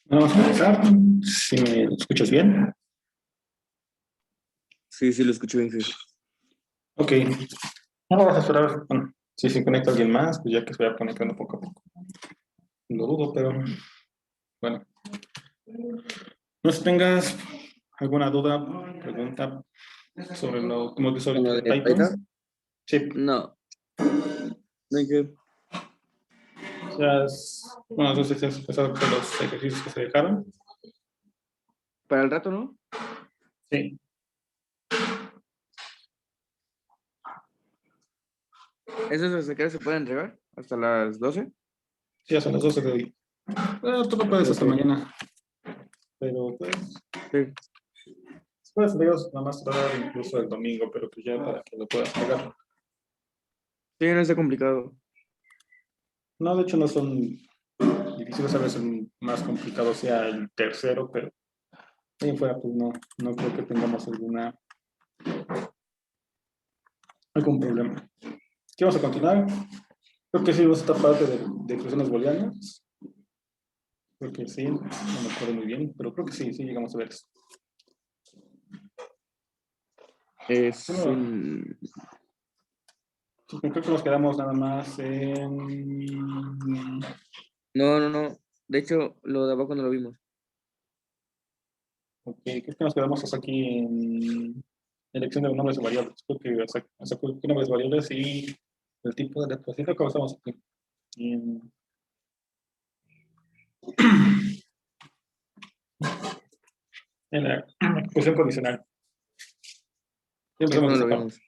Vamos a empezar. Si me escuchas bien. Sí, sí, lo escucho bien, Jesús. Ok. Ahora vamos a esperar. Bueno, si se conecta alguien más, pues ya que se vaya conectando poco a poco. Lo dudo, pero bueno. No sé si tengas alguna duda, pregunta sobre lo último que hizo ¿Con ahorita lo de de Python? Python. Sí. No, no hay que. Bueno, no sé si has empezado con los ejercicios que se dejaron. Para el rato, ¿no? Sí. ¿Esos hasta qué hora se pueden entregar? ¿Hasta las 12? Sí, ya son las 12 de hoy. Tú no puedes hasta Ok, mañana, pero pues, sí. puedes leerlos nada más tardar incluso el domingo, pero pues ya para que lo puedas pegar. Sí, no está complicado. No, de hecho no son difíciles, a veces el más complicado sea el tercero, pero ahí en fuera pues no creo que tengamos algún problema. ¿Qué vamos a continuar? Creo que sí vamos a esta parte de ecuaciones booleanas. Creo que sí, no me acuerdo muy bien, pero creo que sí llegamos a ver eso. Es Bueno, un. creo que nos quedamos nada más en... No, no, no. De hecho, lo de abajo no lo vimos. Ok, creo que nos quedamos hasta aquí en elección de los nombres de variables. Creo que hasta aquí nombres de variables y el tipo de letra. Creo que estamos aquí. En, en la expresión condicional. Ya Eso empezamos no lo esta parte. vimos.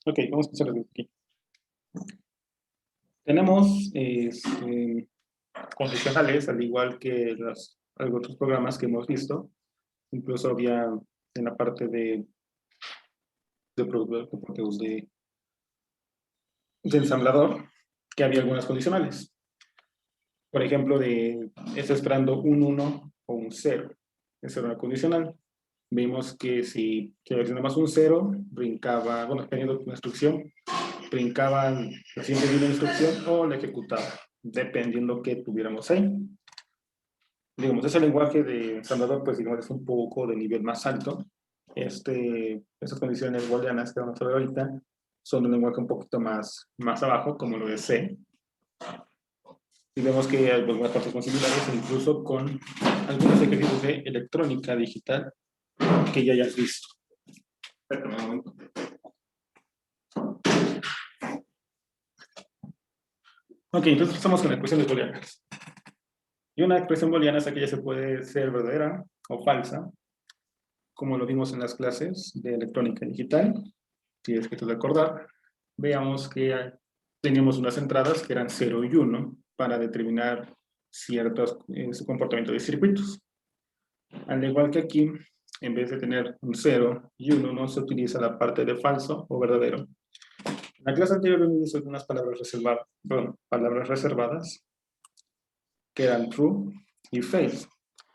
Ok, vamos a empezar desde aquí. Tenemos condicionales, al igual que los otros programas que hemos visto. Incluso había en la parte de ensamblador que había algunas condicionales. Por ejemplo, está esperando un 1 o un 0. Esa era una condicional. Vimos que si nada más un 0, brincaba, bueno, teniendo una instrucción, brincaba la siguiente línea de instrucción o la ejecutaba, dependiendo que tuviéramos ahí. Digamos, ese lenguaje de ensamblador, pues digamos, es un poco de nivel más alto. Estas condiciones booleanas que vamos a ver ahorita son de un lenguaje un poquito más abajo, como lo de C. Y vemos que hay algunas partes son similares, incluso con algunos ejercicios de electrónica digital que ya hayas visto. Espérame un momento. Ok, entonces empezamos con expresiones booleanas. Y una expresión booleana es aquella que puede ser verdadera o falsa, como lo vimos en las clases de electrónica digital. Si es que te de acordar, veamos que teníamos unas entradas que eran 0 y 1 para determinar ciertos comportamientos de circuitos. Al igual que aquí, en vez de tener un 0 y 1, no se utiliza la parte de falso o verdadero. En la clase anterior vimos algunas palabras reservadas, que eran true y false.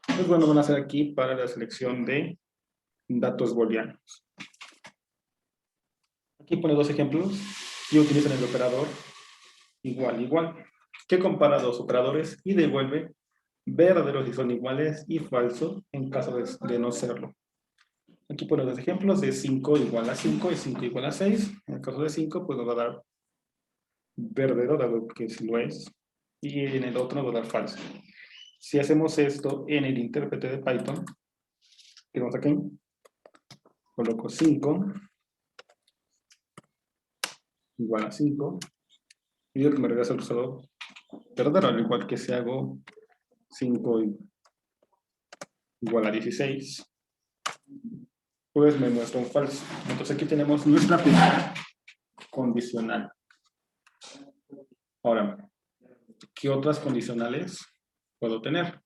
Pues bueno, van a ser aquí para la selección de datos booleanos. Aquí pone dos ejemplos y utilizan el operador igual, que compara dos operadores y devuelve verdaderos si son iguales y falsos en caso de no serlo. Aquí pone dos ejemplos de 5 igual a 5 y 5 igual a 6. En el caso de 5, pues nos va a dar verdadero, dado que sí lo es, y en el otro nos va a dar falso. Si hacemos esto en el intérprete de Python, que vamos aquí, coloco 5 igual a 5, y digo que me regresa el resultado verdadero, al igual que si hago 5 igual a 16, pues me muestra un falso. Entonces aquí tenemos nuestra primera condicional. Ahora, ¿qué otras condicionales puedo tener?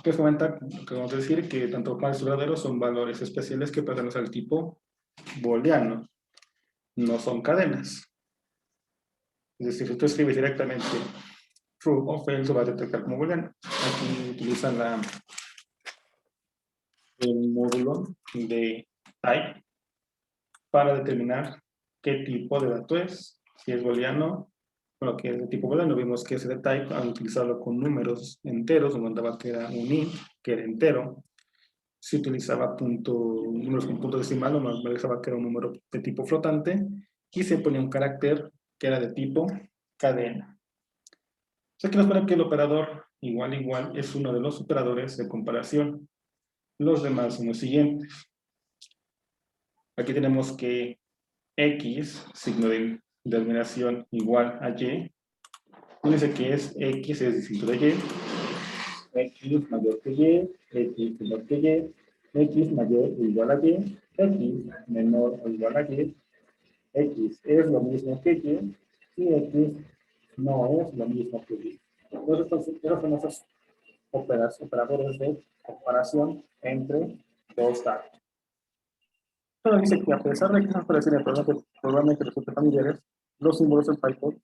Pues comenta que vamos a decir que tanto falso y verdadero son valores especiales que pertenecen al tipo booleano, no son cadenas. Es decir, si tú escribes directamente true o false, lo va a detectar como booleano. Aquí utilizan el módulo de type para determinar qué tipo de dato es, si es booleano bueno, que es de tipo booleano, vimos que ese de type, al utilizarlo con números enteros, nos mandaba que era un int, que era entero. Si utilizaba números con punto decimal, nos mandaba que era un número de tipo flotante, y se ponía un carácter que era de tipo cadena. O sea que nos pone que el operador igual igual es uno de los operadores de comparación. Los demás son los siguientes. Aquí tenemos que X, signo de determinación igual a Y. Fíjense que es X es distinto de Y. X mayor que Y, X menor que Y, X mayor o igual a Y, X menor o igual a Y, X es lo mismo que Y, y X no es lo mismo que Y. Entonces, esos son esos operadores de comparación entre dos datos. Pero dice que a pesar de que esas operaciones probablemente resulten familiares, los símbolos en Python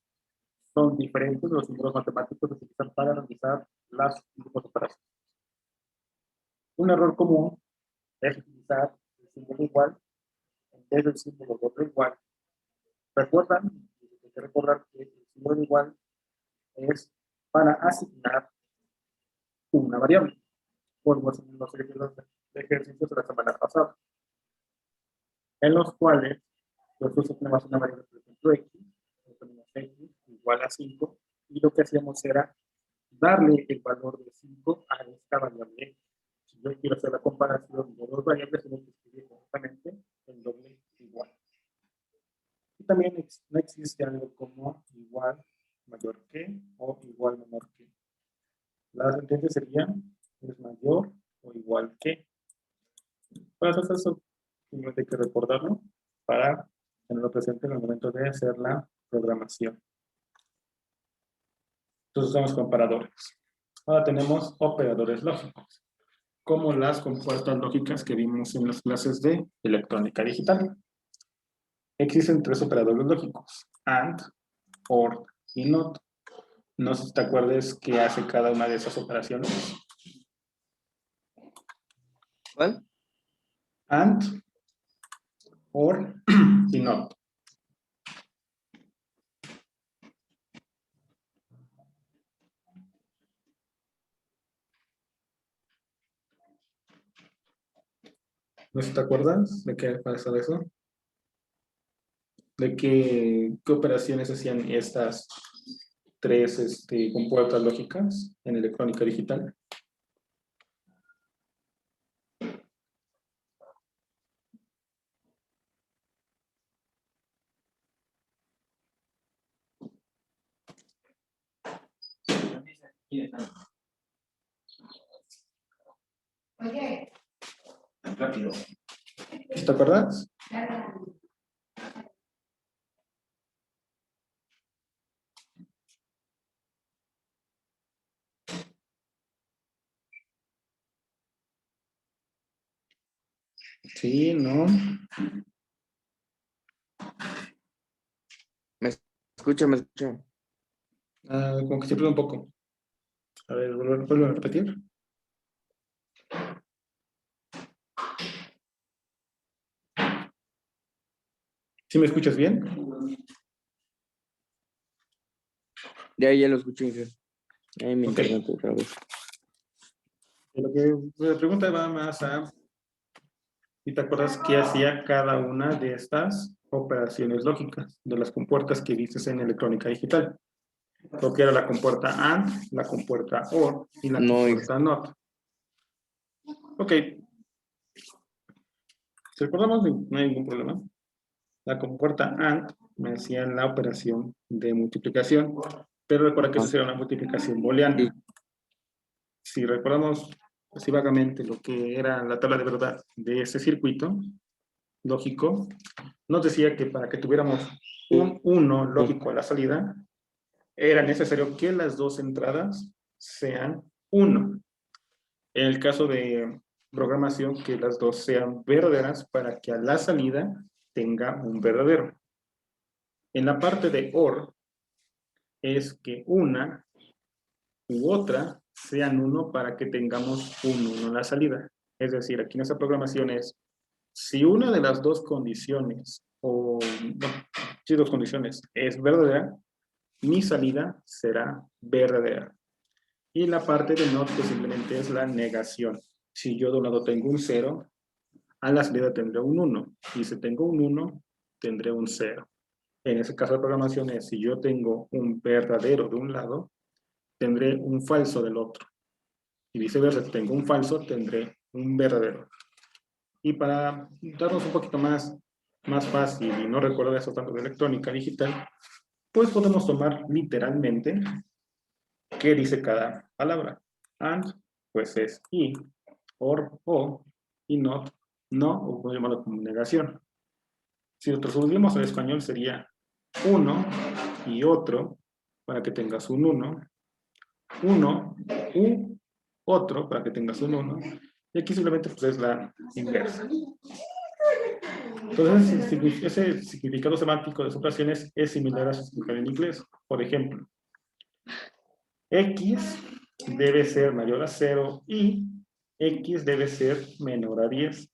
son diferentes de los símbolos matemáticos que se utilizan para realizar las operaciones. Un error común es utilizar el símbolo igual en vez del símbolo doble igual. Recuerdan, hay que recordar que el símbolo igual es para asignar una variable, por los ejemplos de ejercicios de la semana pasada, en los cuales nosotros tenemos una variable, por ejemplo, x, tenemos x igual a 5, y lo que hacíamos era darle el valor de 5 a esta variable. Si yo quiero hacer la comparación de dos variables, tengo que escribir correctamente el doble igual. Y también no existe algo como igual mayor que o igual menor que. La sentencia sería es mayor o igual que. Para hacer eso, simplemente hay que recordarlo para tenerlo presente en el momento de hacer la programación. Entonces usamos comparadores. Ahora tenemos operadores lógicos, como las compuertas lógicas que vimos en las clases de electrónica digital. Existen tres operadores lógicos: AND, OR y NOT. No sé si te acuerdas qué hace cada una de esas operaciones. ¿Cuál? AND, OR y NOT. ¿No sé si te acuerdas de qué pasa eso? ¿De qué operaciones hacían estas tres compuertas lógicas en electrónica digital? Oye, rápido. ¿Te acuerdas? Sí, no. Me escucha, me escucha. Como que se pierde un poco. A ver, vuelvo a repetir. ¿Sí me escuchas bien? Ya lo escuché. Ahí mi Ok. internet otra vez. Lo que la pregunta va más a, ¿y te acuerdas qué hacía cada una de estas operaciones lógicas de las compuertas que viste en electrónica digital? Lo que era la compuerta AND, la compuerta OR y la No, compuerta NOT. Ok. Si recordamos, no hay ningún problema. La compuerta AND me hacía la operación de multiplicación, pero recuerda que eso era una multiplicación booleana. sí. Si recordamos así vagamente lo que era la tabla de verdad de ese circuito lógico, nos decía que para que tuviéramos un 1 lógico a la salida, era necesario que las dos entradas sean 1. En el caso de programación, que las dos sean verdaderas para que a la salida tenga un verdadero. En la parte de OR, es que una u otra sean 1 para que tengamos un 1 en la salida. Es decir, aquí en esta programación es, si una de las dos condiciones, o no, si dos condiciones es verdadera, mi salida será verdadera. Y la parte de not pues simplemente es la negación. Si yo de un lado tengo un 0, a la salida tendré un 1. Y si tengo un 1, tendré un 0. En ese caso de programación es, si yo tengo un verdadero de un lado, tendré un falso del otro. Y viceversa, si tengo un falso, tendré un verdadero. Y para darnos un poquito más fácil y no recuerdo eso tanto de electrónica digital, pues podemos tomar literalmente qué dice cada palabra. And, pues es y, or, o, y not, no, o podemos llamarlo como negación. Si lo traducimos al español sería uno y otro, para que tengas un uno, u, otro, para que tengas un uno, y aquí simplemente pues es la inversa. Entonces, ese significado semántico de operaciones es similar a su significado en inglés. Por ejemplo, X debe ser mayor a 0 y X debe ser menor a 10.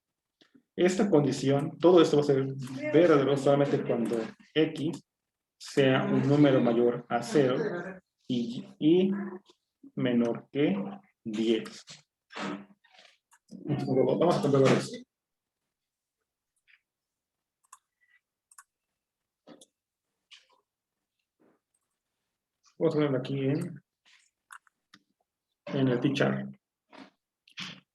Esta condición, todo esto va a ser verdadero solamente cuando X sea un número mayor a 0 y menor que 10. Vamos a comprobar esto. Vamos a ponerlo aquí en el t-chart.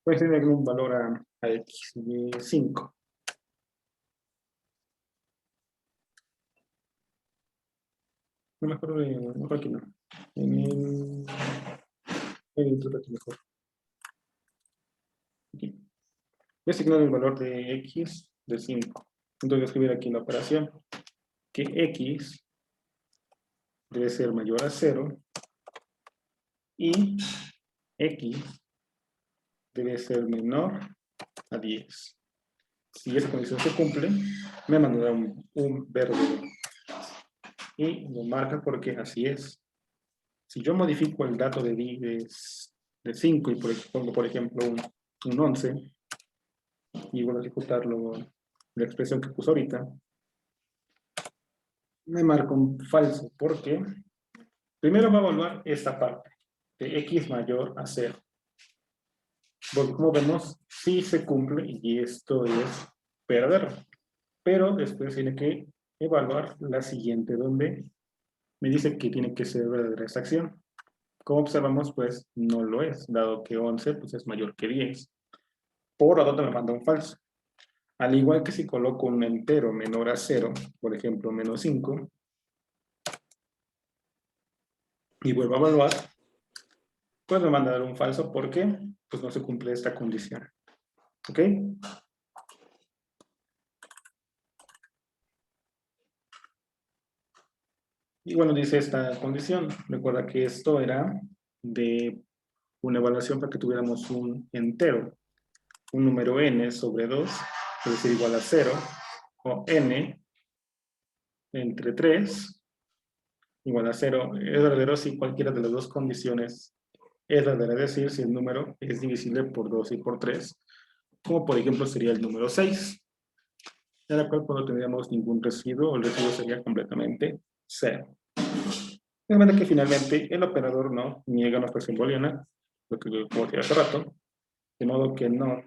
Puede tener un valor a X de 5. No me acuerdo mejor aquí no. En el intro aquí mejor. Aquí. Voy a asignar el valor de X de 5. Entonces voy a escribir aquí la operación que X debe ser mayor a 0 y X debe ser menor a 10. Si esa condición se cumple, me mandará un verdadero. Y lo marca porque así es. Si yo modifico el dato de 5 y pongo, por ejemplo, un 11, y vuelvo a ejecutar la expresión que puso ahorita, me marca un falso. ¿Por qué? Primero va a evaluar esta parte, de X mayor a 0. Porque como vemos, sí se cumple y esto es verdadero. Pero después tiene que evaluar la siguiente, donde me dice que tiene que ser verdadera esta acción. Como observamos, pues no lo es, dado que 11 pues, es mayor que 10. Por lo tanto me manda un falso. Al igual que si coloco un entero menor a 0, por ejemplo, menos 5, y vuelvo a evaluar, pues me manda a dar un falso porque pues no se cumple esta condición. ¿Ok? Y bueno, dice esta condición. Recuerda que esto era de una evaluación para que tuviéramos un entero, un número n sobre 2, es decir, igual a 0, o n entre 3, igual a 0. Es verdadero si cualquiera de las dos condiciones es verdadera, es decir, si el número es divisible por 2 y por 3, como por ejemplo sería el número 6, en la cual no tendríamos ningún residuo, el residuo sería completamente 0. De manera que finalmente el operador no niega una expresión booleana, lo que como dije hace rato, de modo que no,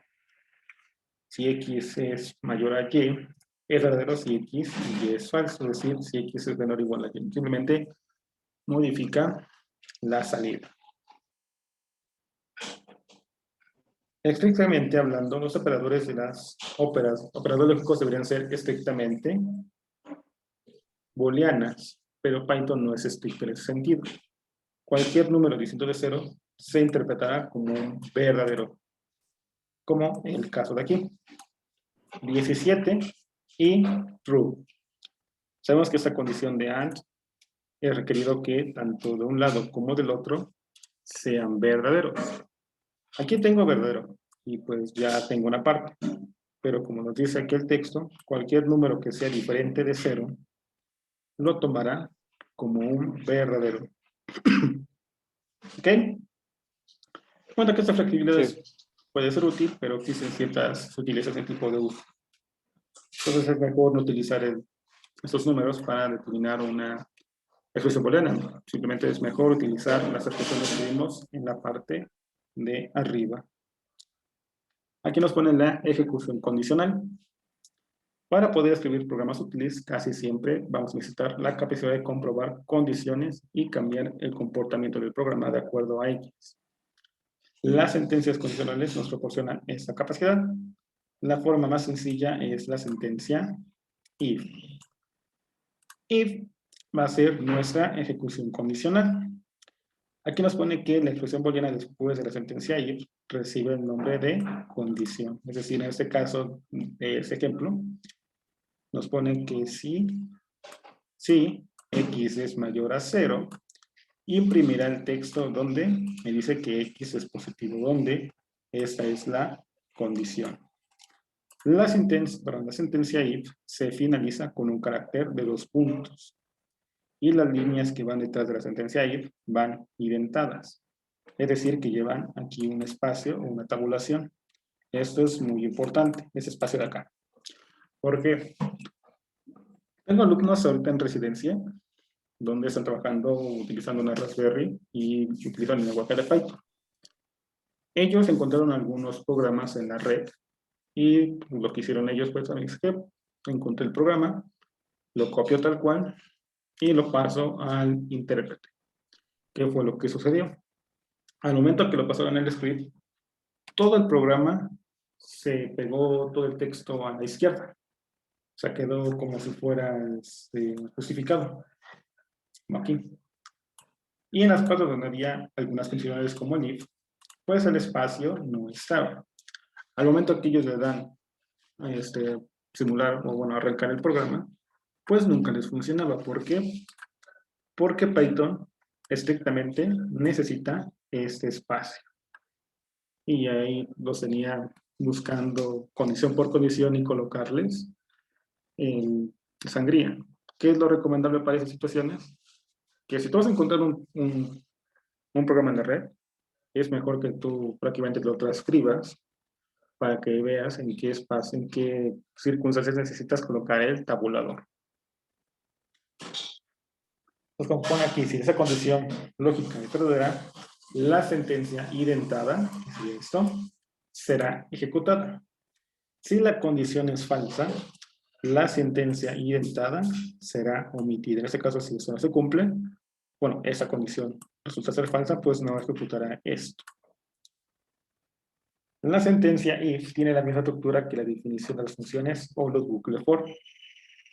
si X es mayor a Y, es verdadero si X y Y es falso, es decir, si X es menor o igual a Y. Simplemente modifica la salida. Estrictamente hablando, los operadores de las operadores lógicos deberían ser estrictamente booleanas, pero Python no es estricto en ese sentido. Cualquier número distinto de 0 se interpretará como un verdadero, como en el caso de aquí. 17 y true. Sabemos que esta condición de AND es requerido que tanto de un lado como del otro sean verdaderos. Aquí tengo verdadero y pues ya tengo una parte, pero como nos dice aquí el texto, cualquier número que sea diferente de 0 lo tomará como un verdadero. ¿Ok? Cuenta que esta flexibilidad puede ser útil, pero existen ciertas sutilezas de tipo de uso. Entonces es mejor no utilizar estos números para determinar una expresión booleana. Simplemente es mejor utilizar las expresiones que vimos en la parte de arriba. Aquí nos ponen la ejecución condicional. Para poder escribir programas útiles, casi siempre vamos a necesitar la capacidad de comprobar condiciones y cambiar el comportamiento del programa de acuerdo a ellas. Las sentencias condicionales nos proporcionan esta capacidad. La forma más sencilla es la sentencia if. If va a ser nuestra ejecución condicional. Aquí nos pone que la expresión booleana después de la sentencia if recibe el nombre de condición. Es decir, en este caso, de este ejemplo, nos pone que si x es mayor a 0, imprimirá el texto donde me dice que x es positivo, donde esta es la condición. La sentencia if se finaliza con un carácter de 2 puntos. Y las líneas que van detrás de la sentencia if van indentadas. Es decir, que llevan aquí un espacio o una tabulación. Esto es muy importante, ese espacio de acá. Porque tengo alumnos ahorita en residencia, donde están trabajando utilizando una Raspberry y utilizan el lenguaje de Python. Ellos encontraron algunos programas en la red y lo que hicieron ellos pues es que encontré el programa, lo copio tal cual y lo paso al intérprete. ¿Qué fue lo que sucedió? Al momento que lo pasaron en el script, todo el programa se pegó todo el texto a la izquierda. O sea, quedó como si fuera justificado. Como aquí. Y en las partes donde había algunas funcionalidades como el if, pues el espacio no estaba. Al momento que ellos le dan simular o bueno, arrancar el programa, pues nunca les funcionaba. ¿Por qué? Porque Python estrictamente necesita este espacio. Y ahí los tenía buscando condición por condición y colocarles en sangría. ¿Qué es lo recomendable para esas situaciones? Que si tú vas a encontrar un programa en la red, es mejor que tú prácticamente lo transcribas para que veas en qué espacio, en qué circunstancias necesitas colocar el tabulador. Pues como pone aquí, si esa condición lógica es verdadera, la sentencia indentada, si esto, será ejecutada. Si la condición es falsa, la sentencia indentada será omitida. En este caso, si eso no se cumple, bueno, esa condición resulta ser falsa, pues no ejecutará esto. La sentencia if tiene la misma estructura que la definición de las funciones o los bucles for.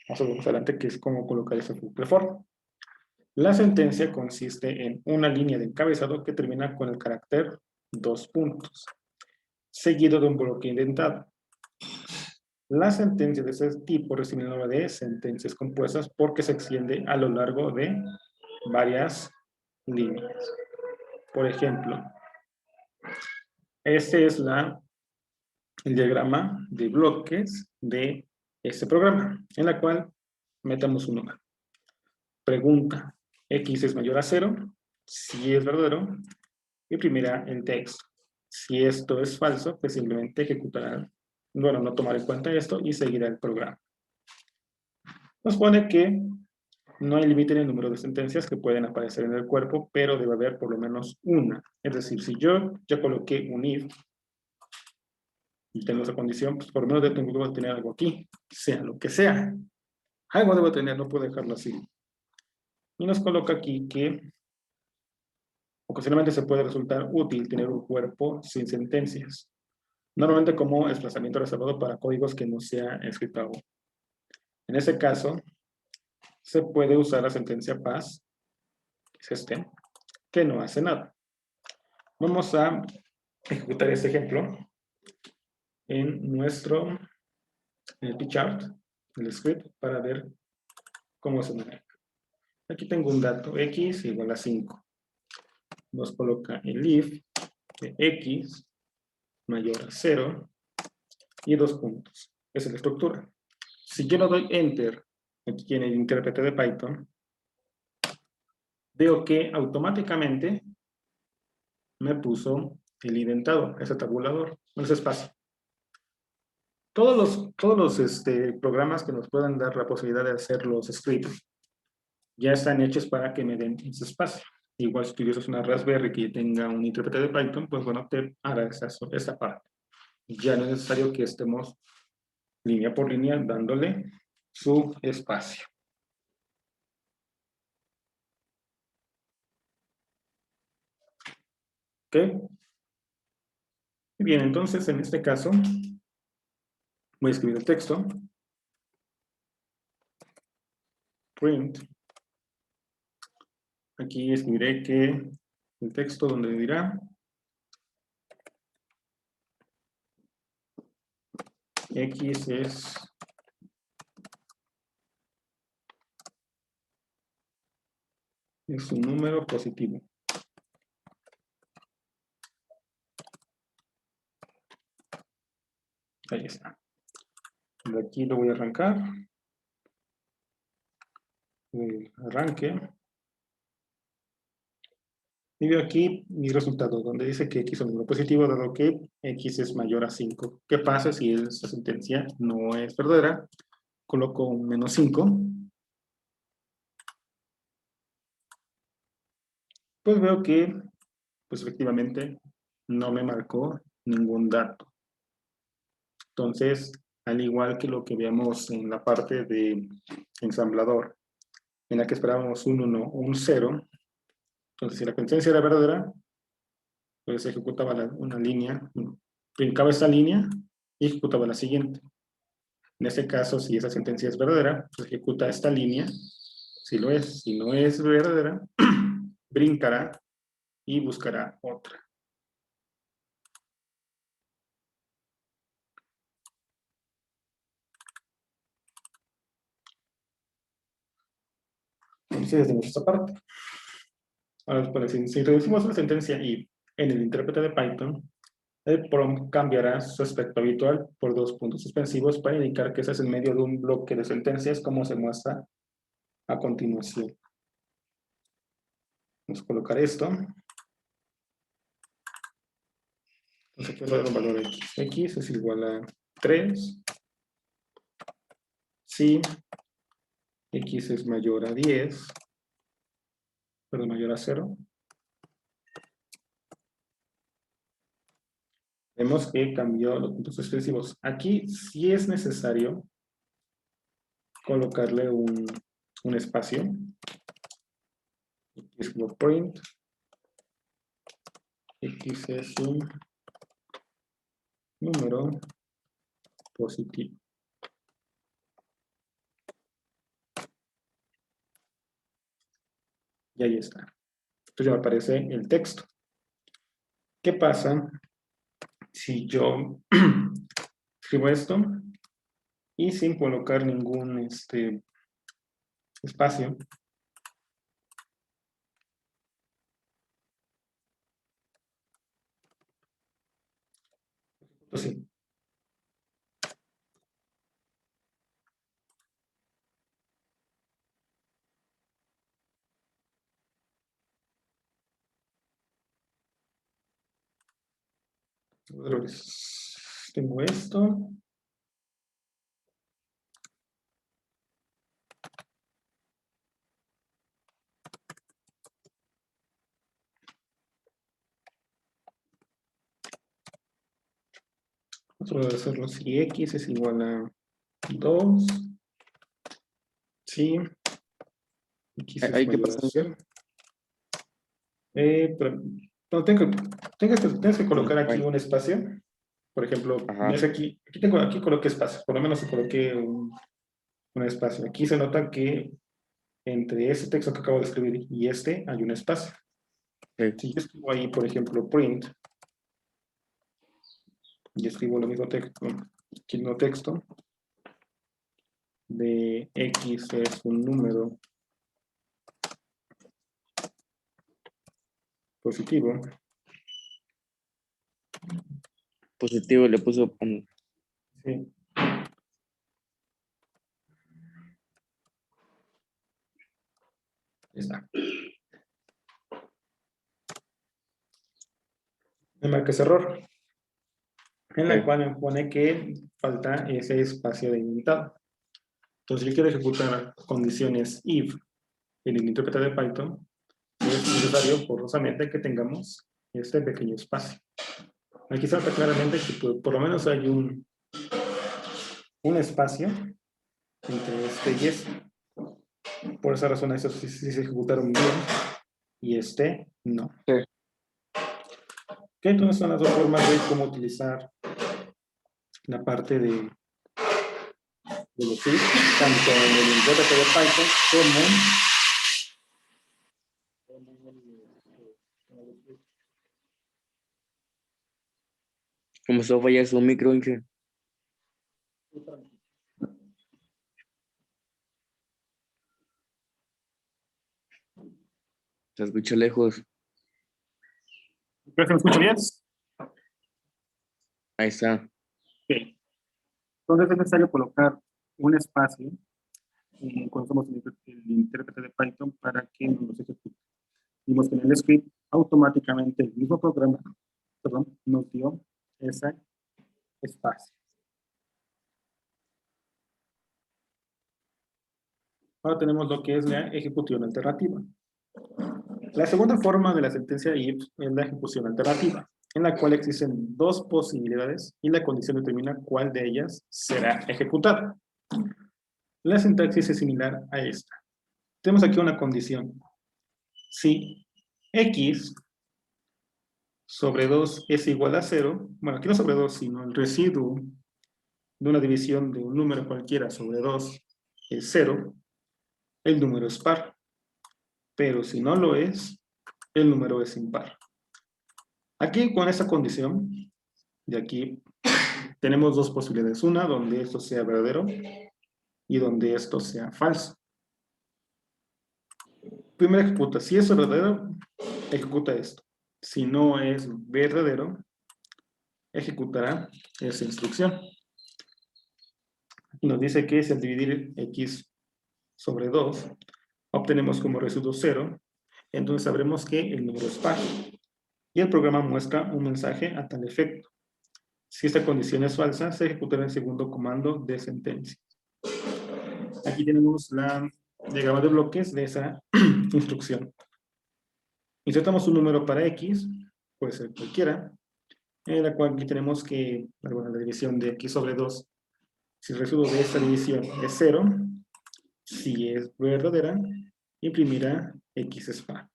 Vamos a ver más adelante qué es cómo colocar ese bucle for. La sentencia consiste en una línea de encabezado que termina con el carácter 2 puntos, seguido de un bloque indentado. Las sentencias de ese tipo reciben el nombre de sentencias compuestas porque se extiende a lo largo de varias líneas. Por ejemplo, este es el diagrama de bloques de este programa, en la cual metemos un número. Pregunta, x es mayor a 0, si es verdadero, imprimirá el texto. Si esto es falso, pues simplemente ejecutará, bueno, no tomará en cuenta esto y seguirá el programa. Nos pone que no hay límite en el número de sentencias que pueden aparecer en el cuerpo, pero debe haber por lo menos una. Es decir, si yo ya coloqué un if y tengo esa condición, pues por lo menos debo tener algo aquí, sea lo que sea. Algo debo tener, no puedo dejarlo así. Y nos coloca aquí que ocasionalmente se puede resultar útil tener un cuerpo sin sentencias. Normalmente como desplazamiento reservado para códigos que no sea escrito aún. En ese caso, se puede usar la sentencia pass, que es que no hace nada. Vamos a ejecutar este ejemplo en nuestro P-chart, el script, para ver cómo se maneja. Aquí tengo un dato, x igual a 5. Nos coloca el if de x mayor a 0 y 2 puntos. Esa es la estructura. Si yo no doy enter aquí en el intérprete de Python, veo que automáticamente me puso el indentado, ese tabulador, ese espacio. Todos los programas que nos puedan dar la posibilidad de hacer los scripts ya están hechos para que me den ese espacio. Igual si utilizas una Raspberry que tenga un intérprete de Python, pues bueno, te hará esa parte. Ya no es necesario que estemos línea por línea dándole su espacio. ¿Ok? Bien, entonces en este caso voy a escribir el texto. Print. Aquí escribiré que el texto donde dirá X es un número positivo. Ahí está. De aquí lo voy a arrancar. Arranque. Y veo aquí mi resultado, donde dice que X es un número positivo, dado que X es mayor a 5. ¿Qué pasa si esta sentencia no es verdadera? Coloco un menos 5. Pues veo que, pues efectivamente, no me marcó ningún dato. Entonces, al igual que lo que veamos en la parte de ensamblador, en la que esperábamos un 1 o un 0, entonces si la sentencia era verdadera, pues ejecutaba una línea, brincaba esta línea y ejecutaba la siguiente. En este caso, si esa sentencia es verdadera, pues ejecuta esta línea, si lo es. Si no es verdadera, brincará y buscará otra. Entonces, tenemos esta parte. Ahora, pues, si introducimos la sentencia if en el intérprete de Python, el prompt cambiará su aspecto habitual por 2 puntos suspensivos para indicar que ese es en medio de un bloque de sentencias, como se muestra a continuación. Vamos a colocar esto. Entonces, aquí voy a dar un valor X. X es igual a 3. Si X es mayor a 10, perdón, mayor a 0. Vemos que cambió los puntos suspensivos. Aquí sí es necesario colocarle un espacio. Aquí es como print. X es un número positivo. Y ahí está. Entonces ya me aparece el texto. ¿Qué pasa si yo escribo esto y sin colocar ningún espacio? Pues sí. Tengo esto. Otro de hacerlo si X es igual a 2. Sí. X es ¿Ahí qué mayor a pasa? 0. Pero no, tienes que colocar aquí un espacio. Por ejemplo, Ajá. aquí coloqué espacio. Por lo menos coloqué un espacio. Aquí se nota que entre este texto que acabo de escribir y este hay un espacio. Sí. Si yo escribo ahí, por ejemplo, print, y escribo lo mismo texto, de X es un número positivo. Positivo le puso. Sí. Está. Me marca ese error, en la cual me pone que falta ese espacio delimitado. Entonces yo quiero ejecutar condiciones if en el intérprete de Python, es necesario forzosamente que tengamos este pequeño espacio. Aquí se nota claramente que por lo menos hay un espacio entre este y este. Por esa razón, estos sí se ejecutaron bien y este no. Sí. Ok, entonces son las dos formas de cómo utilizar la parte de los ifs, tanto en el intérprete de Python como Como se falla su micro, Inge. Se escucha lejos. ¿Creo que me escucho bien? Ahí está. Ok. Entonces es necesario colocar un espacio cuando usamos el intérprete de Python para que nos ejecute. Vimos que en el script automáticamente el mismo programa, perdón, nos dio ese espacio. Ahora tenemos lo que es la ejecución alternativa. La segunda forma de la sentencia if es la ejecución alternativa, en la cual existen dos posibilidades y la condición determina cuál de ellas será ejecutada. La sintaxis es similar a esta. Tenemos aquí una condición. Si x sobre 2 es igual a 0, bueno, aquí no sobre 2, sino el residuo de una división de un número cualquiera sobre 2 es 0, el número es par. Pero si no lo es, el número es impar. Aquí con esta condición, de aquí, tenemos dos posibilidades. Una, donde esto sea verdadero y donde esto sea falso. Primero ejecuta. Si es verdadero, ejecuta esto. Si no es verdadero, ejecutará esa instrucción. Nos dice que si al dividir x sobre 2, obtenemos como residuo 0, entonces sabremos que el número es par. Y el programa muestra un mensaje a tal efecto. Si esta condición es falsa, se ejecutará el segundo comando de sentencia. Aquí tenemos la diagrama de bloques de esa instrucción. Insertamos un número para x, puede ser cualquiera, en la cual aquí tenemos que, bueno, la división de x sobre 2, si el residuo de esta división es 0, si es verdadera, imprimirá x es par.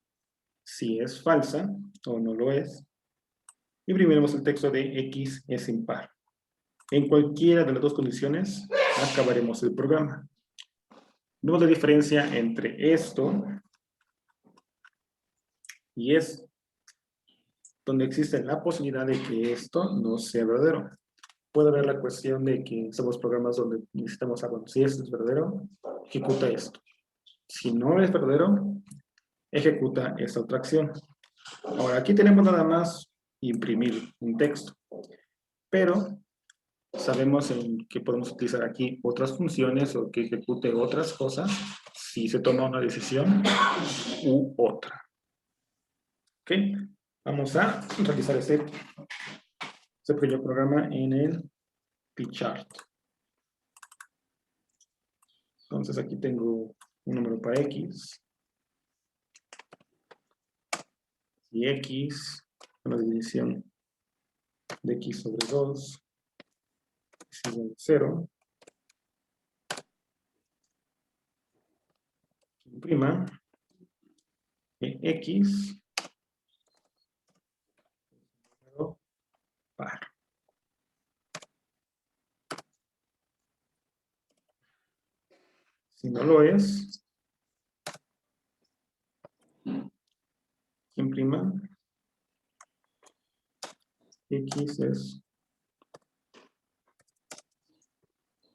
Si es falsa, o no lo es, imprimiremos el texto de x es impar. En cualquiera de las dos condiciones, acabaremos el programa. Vemos la diferencia entre esto y esto, donde existe la posibilidad de que esto no sea verdadero. Puede haber la cuestión de que somos programas donde necesitamos algo. Si esto es verdadero, ejecuta esto. Si no es verdadero, ejecuta esta otra acción. Ahora, aquí tenemos nada más imprimir un texto. Pero sabemos que podemos utilizar aquí otras funciones o que ejecute otras cosas si se toma una decisión u otra. ¿Ok? Vamos a realizar este pequeño programa en el Pchart. Entonces aquí tengo un número para x. Y x, una división de x sobre 2 es igual a 0. Prima x número par. Si no lo es, imprima x es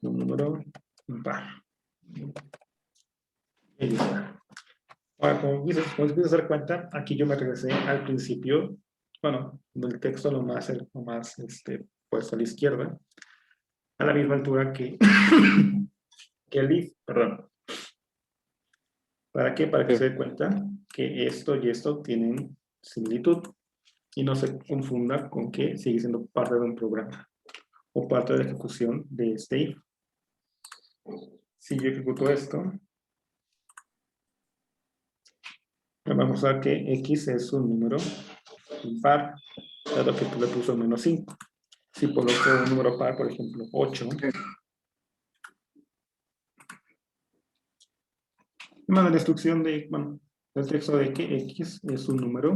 un número impar. Ahí está. Ahora, como se empieza a dar cuenta, aquí yo me regresé al principio, bueno, del texto lo más puesto a la izquierda, a la misma altura que, que el if, perdón. ¿Para qué? Para que Sí. se dé cuenta que esto y esto tienen similitud y no se confunda con que sigue siendo parte de un programa o parte de la ejecución de este if. Si yo ejecuto esto, Vamos a ver que X es un número impar, dado que le puso menos 5. Si coloco un número par, por ejemplo, 8, manda la instrucción de, bueno, el texto de que X es un número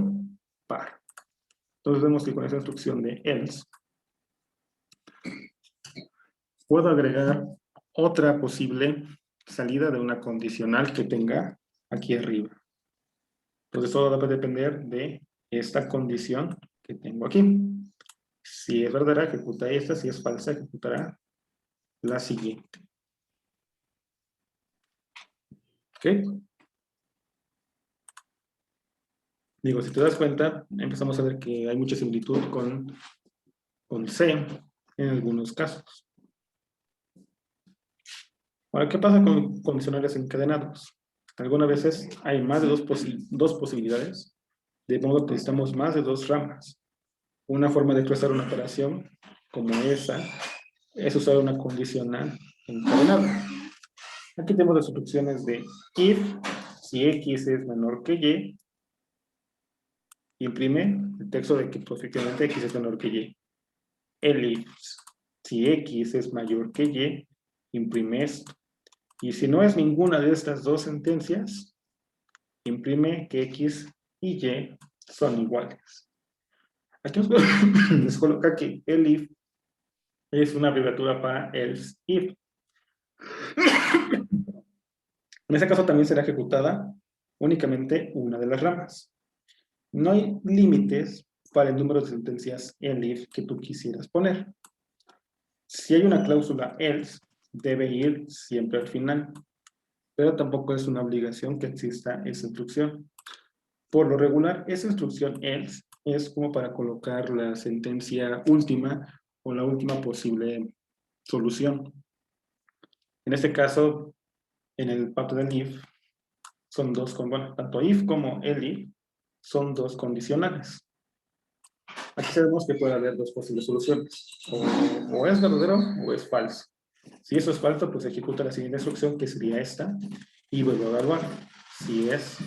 par. Entonces vemos que con esa instrucción de else, puedo agregar otra posible salida de una condicional que tenga aquí arriba. Entonces todo va a depender de esta condición que tengo aquí. Si es verdadera, ejecuta esta. Si es falsa, ejecutará la siguiente. ¿Ok? Digo, si te das cuenta, empezamos a ver que hay mucha similitud con C en algunos casos. Ahora, ¿qué pasa con condicionales encadenados? Algunas veces hay más de dos posibilidades, de modo que necesitamos más de dos ramas. Una forma de expresar una operación como esa es usar una condicional encadenada. Aquí tenemos las instrucciones de if, si X es menor que Y, imprime el texto de que pues, efectivamente X es menor que Y. Elif, si X es mayor que Y, imprime esto. Y si no es ninguna de estas dos sentencias, imprime que X y Y son iguales. Aquí les coloca que elif es una abreviatura para else if. En ese caso también será ejecutada únicamente una de las ramas. No hay límites para el número de sentencias elif que tú quisieras poner. Si hay una cláusula else, debe ir siempre al final, pero tampoco es una obligación que exista esa instrucción. Por lo regular, esa instrucción else es como para colocar la sentencia última o la última posible solución. En este caso, en el pacto del if, son dos, bueno, tanto if como elif son dos condicionales. Aquí sabemos que puede haber dos posibles soluciones. O es verdadero o es falso. Si eso es falso, pues ejecuta la siguiente instrucción, que sería esta, y vuelvo a evaluar. Si es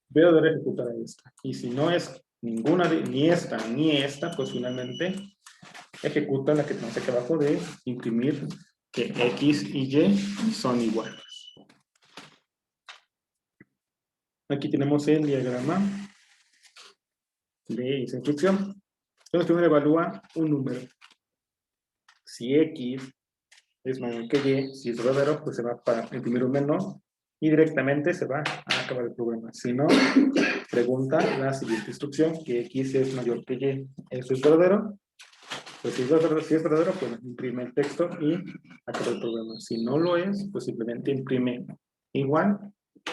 verdadero, ejecutará esta. Y si no es ninguna, ni esta, pues finalmente ejecuta la que tenemos aquí abajo de imprimir que X y Y son iguales. Aquí tenemos el diagrama de esa instrucción. Entonces primero evalúa un número. Si X es mayor que Y, si es verdadero, pues se va para imprimir un menor y directamente se va a acabar el programa. Si no, pregunta la siguiente instrucción, que X es mayor que Y. ¿Eso es verdadero? Pues si es verdadero, pues imprime el texto y acaba el programa. Si no lo es, pues simplemente imprime igual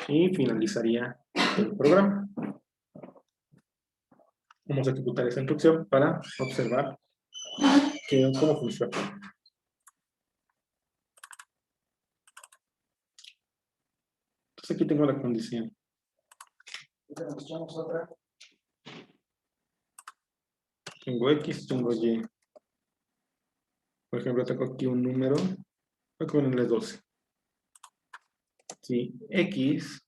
y finalizaría el programa. Vamos a ejecutar esa instrucción para observar cómo funciona. Entonces aquí tengo la condición. Tengo X, tengo Y. Por ejemplo, tengo aquí un número. Voy a ponerle 12. Si X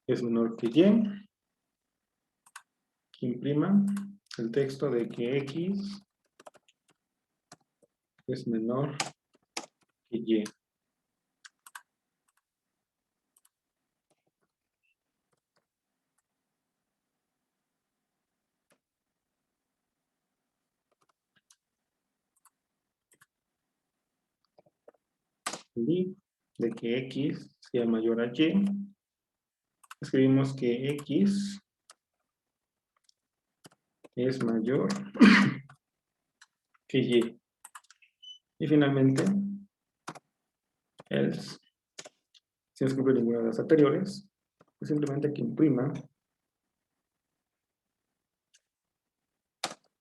es menor que Y, imprima el texto de que X es menor que Y. Y de que X sea mayor a Y, escribimos que X es mayor que Y. Y finalmente, else, si no se cumple ninguna de las anteriores, pues simplemente que imprima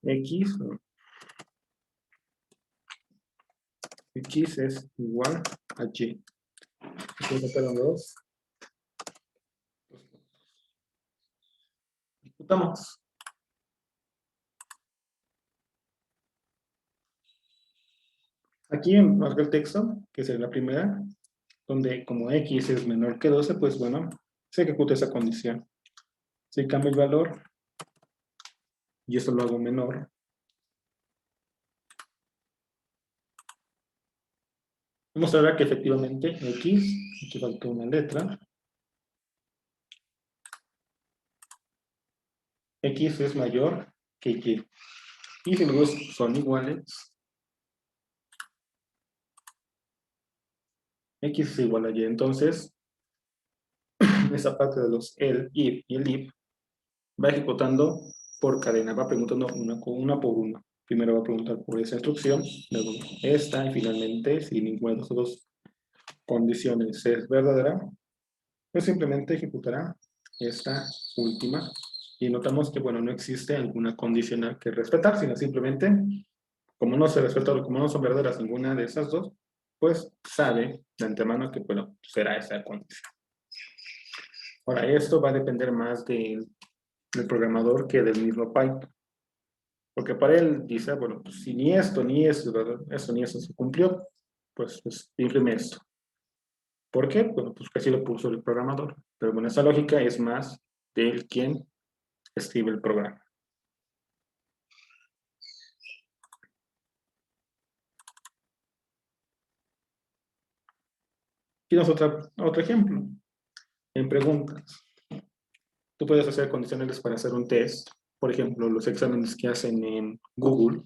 X, X es igual a Y. Entonces sacaron dos. Ejecutamos. Aquí marca el texto, que es la primera. donde como X es menor que 12, pues bueno, se ejecuta esa condición. Si cambio el valor, y esto lo hago menor, mostrará que efectivamente X, aquí faltó una letra, X es mayor que Y. Y si los dos son iguales, X es igual a Y. Entonces, esa parte de los el, if y el if va ejecutando por cadena, va preguntando una por una. Primero va a preguntar por esa instrucción, luego esta, y finalmente, si ninguna de las dos condiciones es verdadera, pues simplemente ejecutará esta última. Y notamos que, bueno, no existe alguna condicional que respetar, sino simplemente, como no se respeta, como no son verdaderas ninguna de esas dos, pues sabe de antemano que, bueno, será esa condición. Ahora, esto va a depender más del programador que del mismo Python. Porque para él dice, bueno, pues si ni esto, ni esto, eso, ni eso se cumplió, pues imprime esto. ¿Por qué? Bueno, pues que así lo puso el programador. Pero bueno, esa lógica es más del quien escribe el programa. Tienes otro ejemplo. En preguntas. Tú puedes hacer condicionales para hacer un test. Por ejemplo, los exámenes que hacen en Google.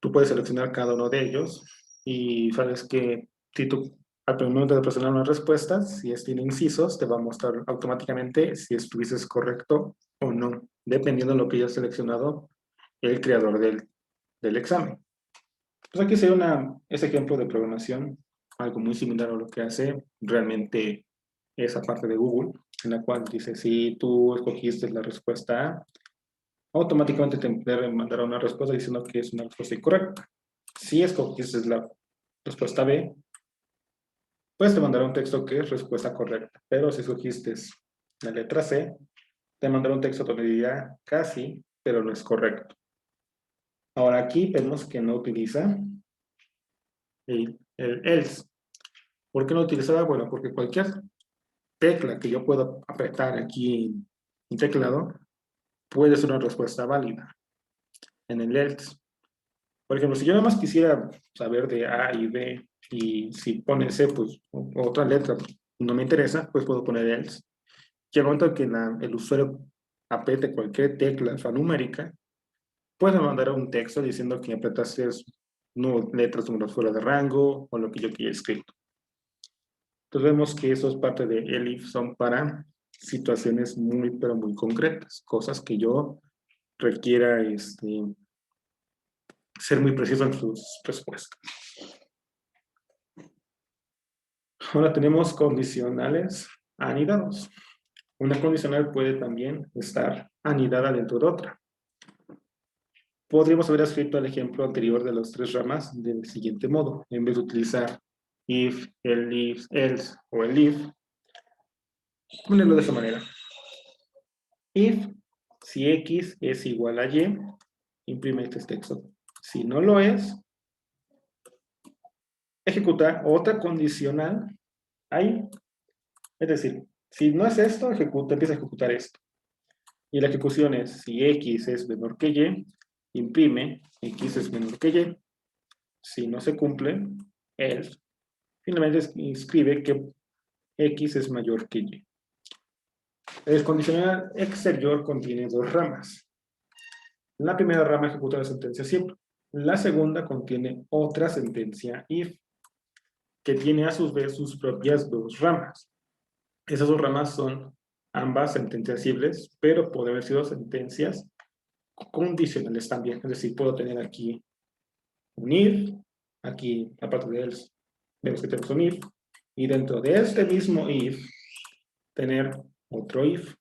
Tú puedes seleccionar cada uno de ellos y sabes que si tú al momento de presionar una respuesta, si tiene incisos, te va a mostrar automáticamente si estuviste correcto o no, dependiendo de lo que haya seleccionado el creador del examen. Pues aquí sería ese ejemplo de programación, algo muy similar a lo que hace realmente esa parte de Google, en la cual dice, si tú escogiste la respuesta A, automáticamente te debe mandar una respuesta diciendo que es una respuesta incorrecta. Si escogiste la respuesta B, pues te mandará un texto que es respuesta correcta. Pero si escogiste la letra C, te mandará un texto donde diría casi, pero no es correcto. Ahora aquí vemos que no utiliza el else. ¿Por qué no utilizaba? Bueno, porque cualquier tecla que yo pueda apretar aquí en un teclado puede ser una respuesta válida en el else. Por ejemplo, si yo nada más quisiera saber de A y B, y si pone C, pues otra letra no me interesa, pues puedo poner else. Y al momento que el usuario apriete cualquier tecla alfanumérica, puede mandar un texto diciendo que apretaste letras números fuera de rango o lo que yo quiera escrito. Entonces vemos que eso es parte de elif, son para situaciones muy, pero muy concretas, cosas que yo requiera ser muy preciso en sus respuestas. Ahora tenemos condicionales anidados. Una condicional puede también estar anidada dentro de otra. Podríamos haber escrito el ejemplo anterior de las tres ramas del siguiente modo. En vez de utilizar if, elif, else o elif, ponerlo de esa manera. If, si x es igual a y, imprime este texto. Si no lo es, ejecuta otra condicional ahí. Es decir, si no es esto, empieza a ejecutar esto. Y la ejecución es, si x es menor que y, imprime, x es menor que y. Si no se cumple, else. Finalmente inscribe que x es mayor que y. El condicional exterior contiene dos ramas. La primera rama ejecuta la sentencia siempre. La segunda contiene otra sentencia if, que tiene a su vez sus propias dos ramas. Esas dos ramas son ambas sentenciables, pero pueden haber sido sentencias condicionales también. Es decir, puedo tener aquí un if, aquí aparte de él, vemos que tenemos un if, y dentro de este mismo if, tener otro if.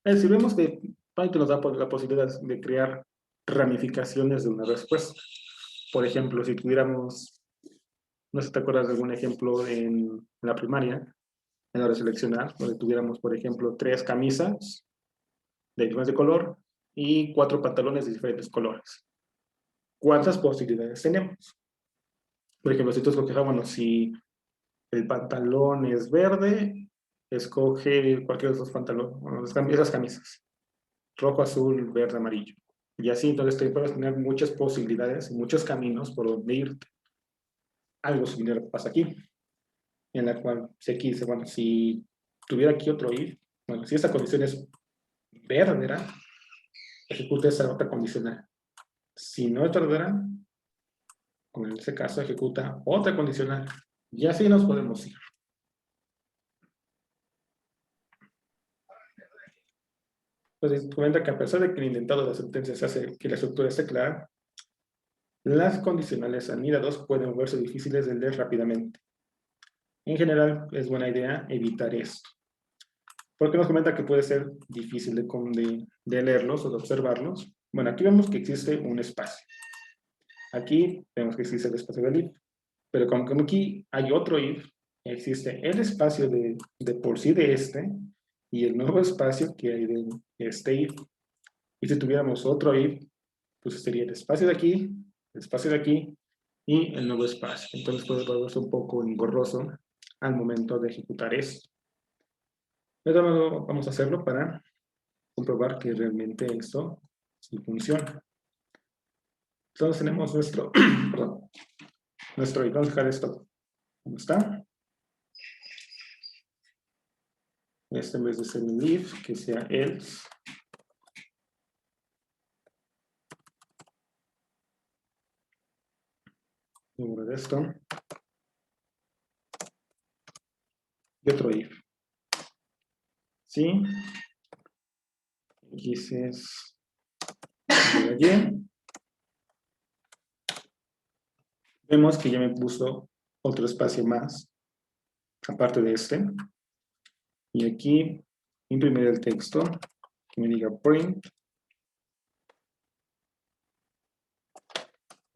Es decir, vemos que Python nos da la posibilidad de crear ramificaciones de una respuesta. Por ejemplo, si tuviéramos, no sé si te acuerdas de algún ejemplo en la primaria, en la hora de seleccionar, donde tuviéramos, por ejemplo, 3 camisas de diferentes color y 4 pantalones de diferentes colores. ¿Cuántas posibilidades tenemos? Por ejemplo, si tú escoges, bueno, si el pantalón es verde, escoge cualquiera de esos pantalones, bueno, esas camisas. Rojo, azul, verde, amarillo. Y así, entonces te puedes tener muchas posibilidades y muchos caminos por donde irte. Algo similar pasa aquí, en la cual si aquí dice, bueno, si tuviera aquí otro if, bueno, si esta condición es verdadera, ejecute esa otra condicional. Si no es verdadera, como en este caso, ejecuta otra condicional. Y así nos podemos ir. Entonces, comenta que a pesar de que el intentado de las sentencias hace que la estructura esté clara, las condicionales anidados pueden verse difíciles de leer rápidamente. En general, es buena idea evitar esto. Porque nos comenta que puede ser difícil de leerlos o de observarlos. Bueno, aquí vemos que existe un espacio. Aquí vemos que existe el espacio del if. Pero como aquí hay otro if, existe el espacio de por sí de este y el nuevo espacio que hay de este if. Y si tuviéramos otro if, pues sería el espacio de aquí, el espacio de aquí y el nuevo espacio. Entonces puede volverse un poco engorroso al momento de ejecutar esto. Pero vamos a hacerlo para comprobar que realmente esto sí funciona. Entonces tenemos nuestro, perdón, nuestro if. Vamos a dejar esto como está. Este en vez de ser un if, que sea else. Número de esto. Y otro if. ¿Sí? X es y. Vemos que ya me puso otro espacio más, aparte de este. Y aquí imprimir el texto que me diga print.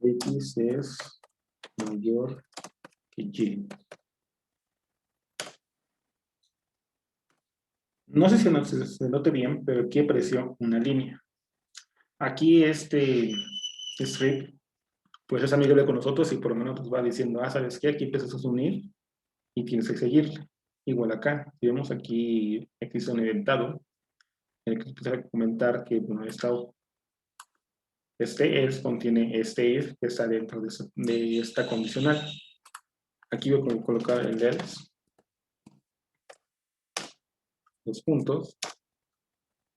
X es mayor que Y. No sé si se note bien, pero aquí apreció una línea. Aquí este strip, pues es amigable con nosotros y por lo menos nos va diciendo, ¿sabes qué? Aquí empiezas a unir y tienes que seguir. Igual acá, si vemos aquí existe un eventado, en el que empieza a comentar que, bueno, este else contiene este if que está dentro de esta condicional. Aquí voy a colocar el else, los puntos,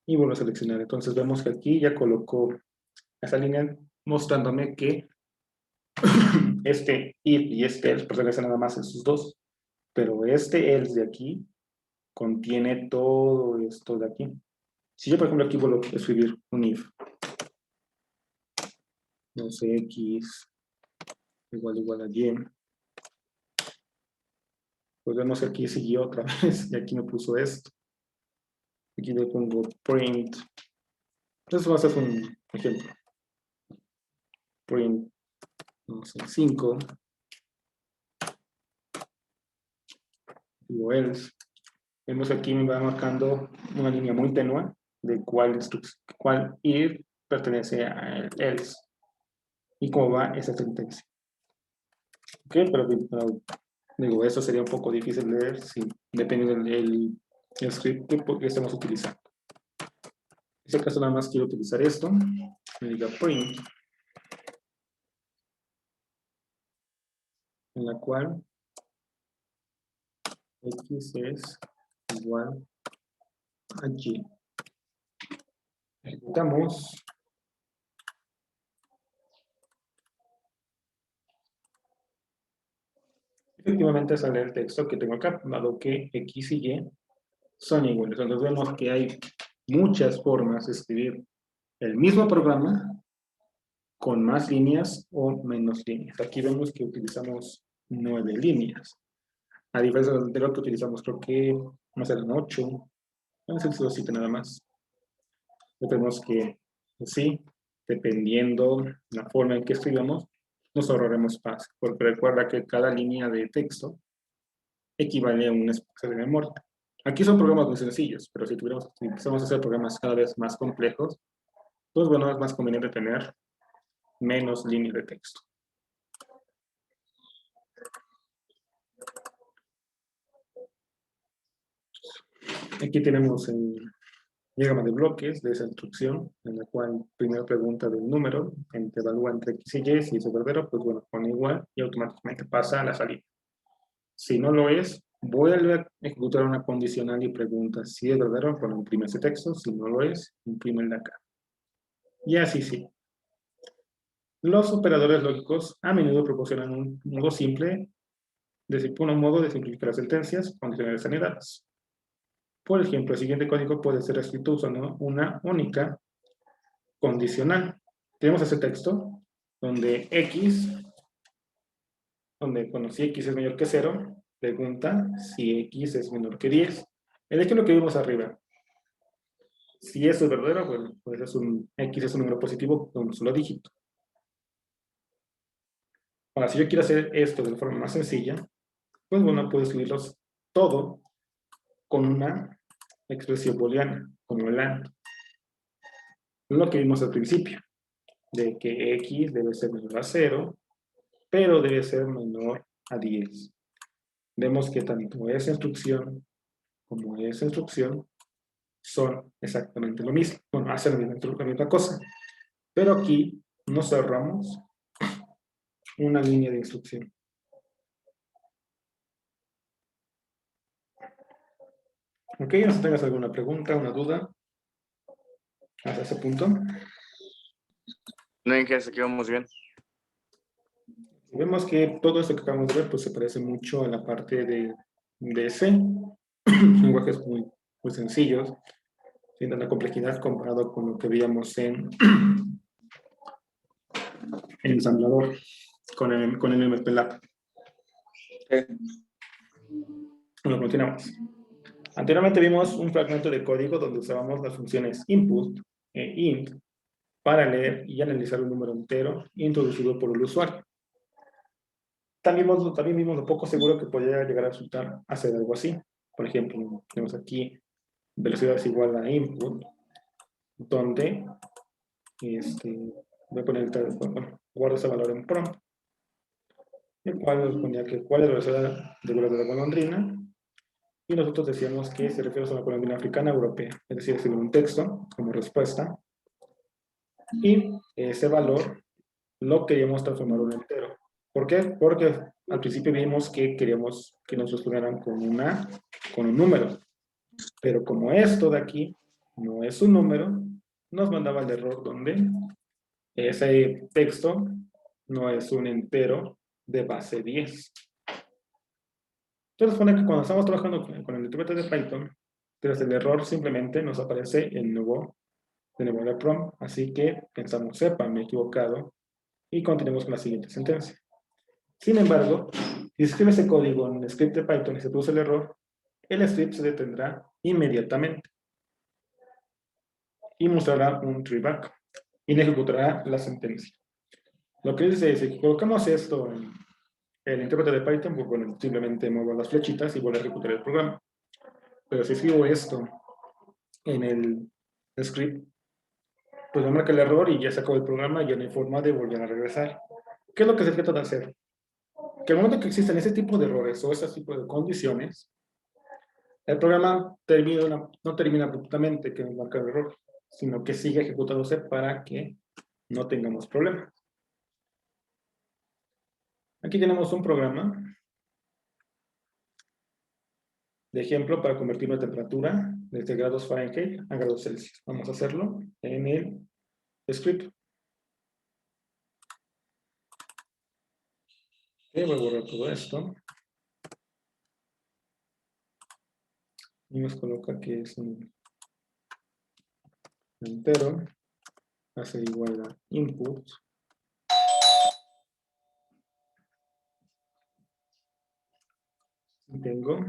y vuelvo a seleccionar. Entonces vemos que aquí ya colocó esa línea mostrándome que este if y este else pertenecen nada más a esos dos, pero este else de aquí contiene todo esto de aquí. Si yo, por ejemplo, aquí vuelvo a escribir un if, no sé, x igual a y, pues vemos que aquí siguió otra vez y aquí me puso esto. Aquí le pongo print. Entonces va a ser un ejemplo. Print, no sé, 5. Digo else. Vemos que aquí me va marcando una línea muy tenue de cuál if pertenece a else y cómo va esa sentencia. Ok, pero digo, eso sería un poco difícil de leer si depende del script que estemos utilizando. En este caso nada más quiero utilizar esto. Me diga print, en la cual x es igual a y. Ejecutamos. Efectivamente sale el texto que tengo acá, dado que x y y son iguales. Entonces vemos que hay muchas formas de escribir el mismo programa con más líneas o menos líneas. Aquí vemos que utilizamos 9 líneas. A diferencia del anterior que utilizamos, creo que más eran 8. Vamos a hacer 7 nada más. Vemos que, sí, dependiendo la forma en que escribamos, nos ahorraremos espacio. Porque recuerda que cada línea de texto equivale a un espacio de memoria. Aquí son programas muy sencillos, pero si empezamos a hacer programas cada vez más complejos, pues bueno, es más conveniente tener menos líneas de texto. Aquí tenemos el diagrama de bloques de esa instrucción, en la cual primero pregunta del número, te evalúa entre X y Y, si es verdadero, pues bueno, pone igual y automáticamente pasa a la salida. Si no lo es, vuelve a ejecutar una condicional y pregunta si es verdadero, bueno, imprime ese texto, si no lo es, imprime el de acá. Y así sí. Los operadores lógicos a menudo proporcionan un modo simple, un modo de simplificar las sentencias condicionales sanidades. Por ejemplo, el siguiente código puede ser escrito usando una única condicional. Tenemos ese texto donde X, bueno, si X es mayor que 0, pregunta si X es menor que 10. El ejemplo que vimos arriba. Si eso es verdadero, bueno, pues X es un número positivo con un solo dígito. Ahora, si yo quiero hacer esto de forma más sencilla, pues bueno, puedo escribirlos todo con una expresión booleana, como el AND. Lo que vimos al principio, de que X debe ser menor a 0, pero debe ser menor a 10. Vemos que tanto esa instrucción como esa instrucción son exactamente lo mismo. Bueno, hacen la misma cosa. Pero aquí nos cerramos una línea de instrucción. Ok, no sé si tengas alguna pregunta, una duda hasta ese punto. No, en que hasta aquí vamos bien. Vemos que todo esto que acabamos de ver pues se parece mucho a la parte de C. Lenguajes muy sencillos, sin tanta complejidad comparado con lo que veíamos en ensamblador con el MPLAB. Bueno, continuamos. Anteriormente vimos un fragmento de código donde usábamos las funciones input e int para leer y analizar un número entero introducido por el usuario. También vimos lo poco seguro que podía llegar a resultar hacer algo así. Por ejemplo, tenemos aquí velocidad es igual a input, donde voy a poner guardo ese valor en prompt, el cual nos ponía que cuál es la velocidad de vuelo de la golondrina, y nosotros decíamos que se refiere a una golondrina africana europea, es decir, escribir un texto como respuesta, y ese valor lo queríamos transformar en un entero. ¿Por qué? Porque al principio vimos que queríamos que nos respondieran con un número, pero como esto de aquí no es un número, nos mandaba el error donde ese texto no es un entero de base 10. Entonces pone que cuando estamos trabajando con el intérprete de Python, tras el error simplemente nos aparece el nuevo de prompt, así que pensamos, sepa, me he equivocado, y continuemos con la siguiente sentencia. Sin embargo, si se escribe ese código en el script de Python y se produce el error, el script se detendrá inmediatamente y mostrará un treeback y no ejecutará la sentencia. Lo que dice es, si colocamos esto en el intérprete de Python, pues bueno, simplemente muevo las flechitas y vuelvo a ejecutar el programa. Pero si escribo esto en el script, pues me marca el error y ya se acabó el programa y ya no hay forma de volver a regresar. ¿Qué es lo que se trata de hacer? Que al momento que existen ese tipo de errores o ese tipo de condiciones, el programa no termina abruptamente que nos marca el error, sino que sigue ejecutándose para que no tengamos problemas. Aquí tenemos un programa de ejemplo para convertir una temperatura desde grados Fahrenheit a grados Celsius. Vamos a hacerlo en el script. Voy a borrar todo esto. Y nos coloca que es un entero. Va a ser igual a input. Y tengo.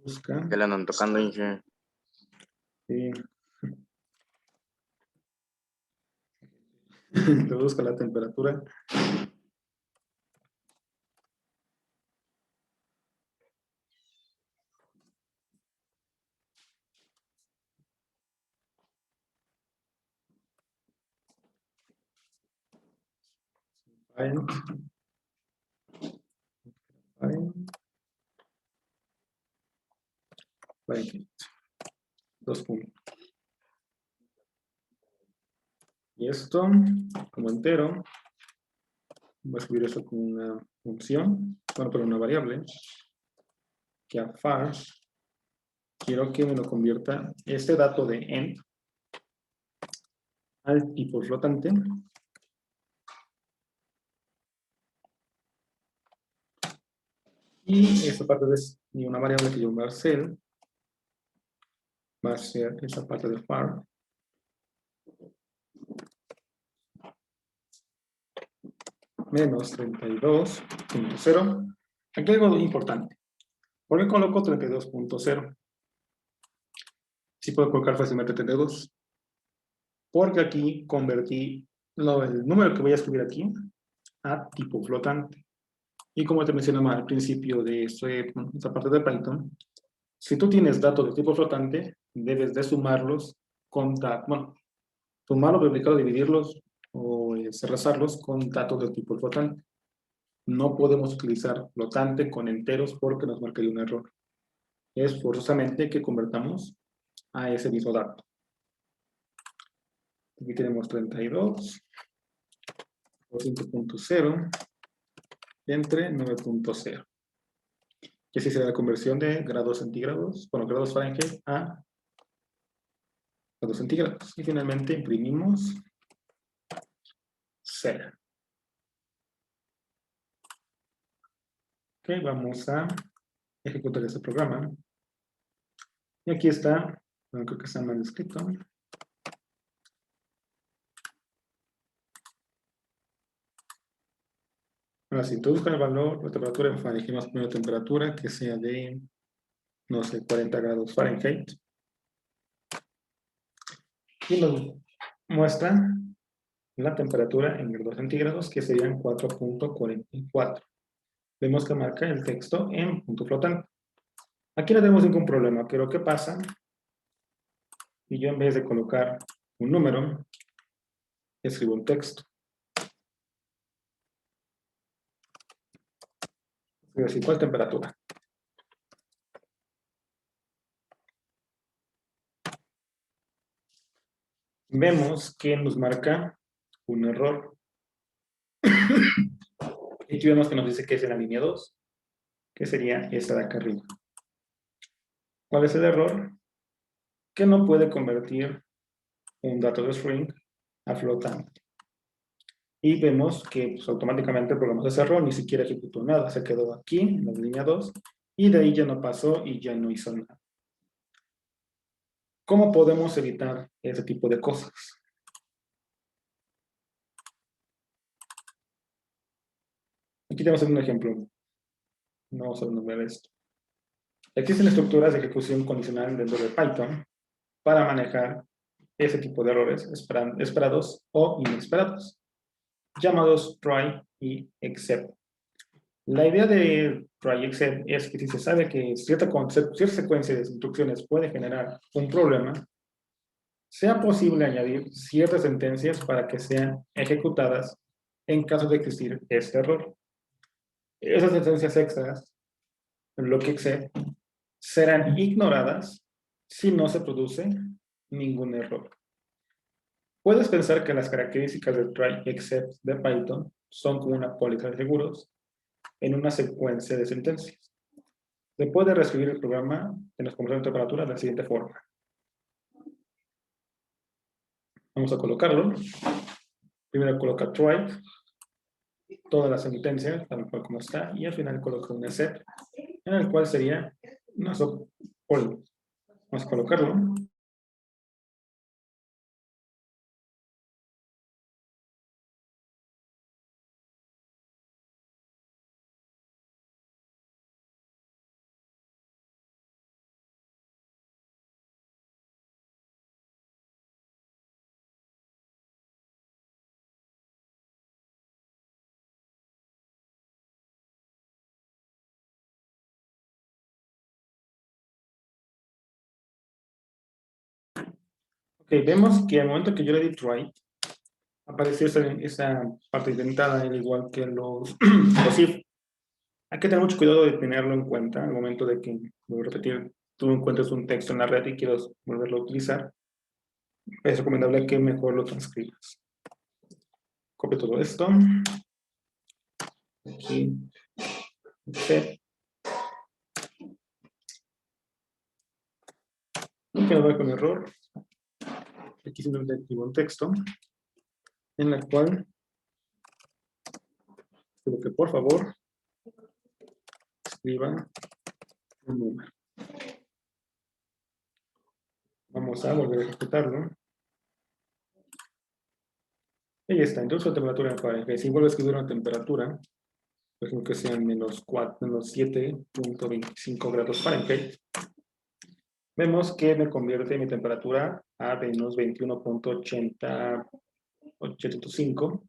Busca. Que le andan tocando, Inge. Y busca la temperatura. Fine. Fahrenheit. 2 puntos. Y esto, como entero, voy a escribir esto como una función, bueno, pero una variable, que a far, quiero que me lo convierta este dato de end al tipo flotante. Y esta parte de una variable que yo voy a hacer va a ser esa parte de far. Menos 32.0. Aquí hay algo importante. ¿Por qué coloco 32.0? Sí puedo colocar fácilmente 32. Porque aquí convertí el número que voy a escribir aquí a tipo flotante. Y como te mencionaba al principio de esta parte de Python, si tú tienes datos de tipo flotante, debes de sumarlos con datos, bueno, sumarlos, duplicarlos, dividirlos o cerrazarlos con datos de tipo flotante. No podemos utilizar flotante con enteros porque nos marcaría un error. Es forzosamente que convertamos a ese mismo dato. Aquí tenemos 32 por 5.0 entre 9.0. Y así será la conversión de grados centígrados, bueno, grados Fahrenheit a grados centígrados. Y finalmente imprimimos 0. Ok, vamos a ejecutar este programa. Y aquí está, bueno, creo que está mal escrito. Ahora, si introduzco el valor, la temperatura en Fahrenheit, más primera temperatura que sea de, no sé, 40 grados Fahrenheit. Y nos muestra la temperatura en grados centígrados, que serían 4.44. Vemos que marca el texto en punto flotante. Aquí no tenemos ningún problema, pero ¿qué pasa? Y yo en vez de colocar un número, escribo un texto. Escribo así, ¿cuál temperatura? Vemos que nos marca un error. Y aquí vemos que nos dice que es en la línea 2, que sería esta de acá arriba. ¿Cuál es el error? Que no puede convertir un dato de string a flotante. Y vemos que pues, automáticamente el programa se cerró, ni siquiera ejecutó nada, se quedó aquí en la línea 2 y de ahí ya no pasó y ya no hizo nada. ¿Cómo podemos evitar ese tipo de cosas? Aquí tenemos un ejemplo. No vamos a ver esto. Existen estructuras de ejecución condicional dentro de Python para manejar ese tipo de errores esperados o inesperados, llamados try y except. La idea de try except es que si se sabe que cierta secuencia de instrucciones puede generar un problema, sea posible añadir ciertas sentencias para que sean ejecutadas en caso de existir este error. Esas sentencias extras, lo que except, serán ignoradas si no se produce ningún error. Puedes pensar que las características del try except de Python son como una póliza de seguros en una secuencia de sentencias. Se puede reescribir el programa en las conversiones de temperatura de la siguiente forma. Vamos a colocarlo. Primero coloca try, todas las sentencias, tal cual como está, y al final coloca un except, en el cual sería nuestro polvo. Vamos a colocarlo. Ok, vemos que al momento que yo le di try, apareció esa parte indentada, al igual que los if. Hay que tener mucho cuidado de tenerlo en cuenta al momento de que, voy a repetir, tú encuentras un texto en la red y quieres volverlo a utilizar, es recomendable que mejor lo transcribas. Copio todo esto. Aquí. Okay. Y que no va con error. Aquí simplemente escribo un texto en la cual quiero que por favor escriba un número. Vamos a volver a ejecutarlo. Y ya está. Entonces la temperatura para que si vuelvo a escribir una temperatura, por ejemplo que sean menos 7.25 grados Fahrenheit, vemos que me convierte mi temperatura a menos 21.85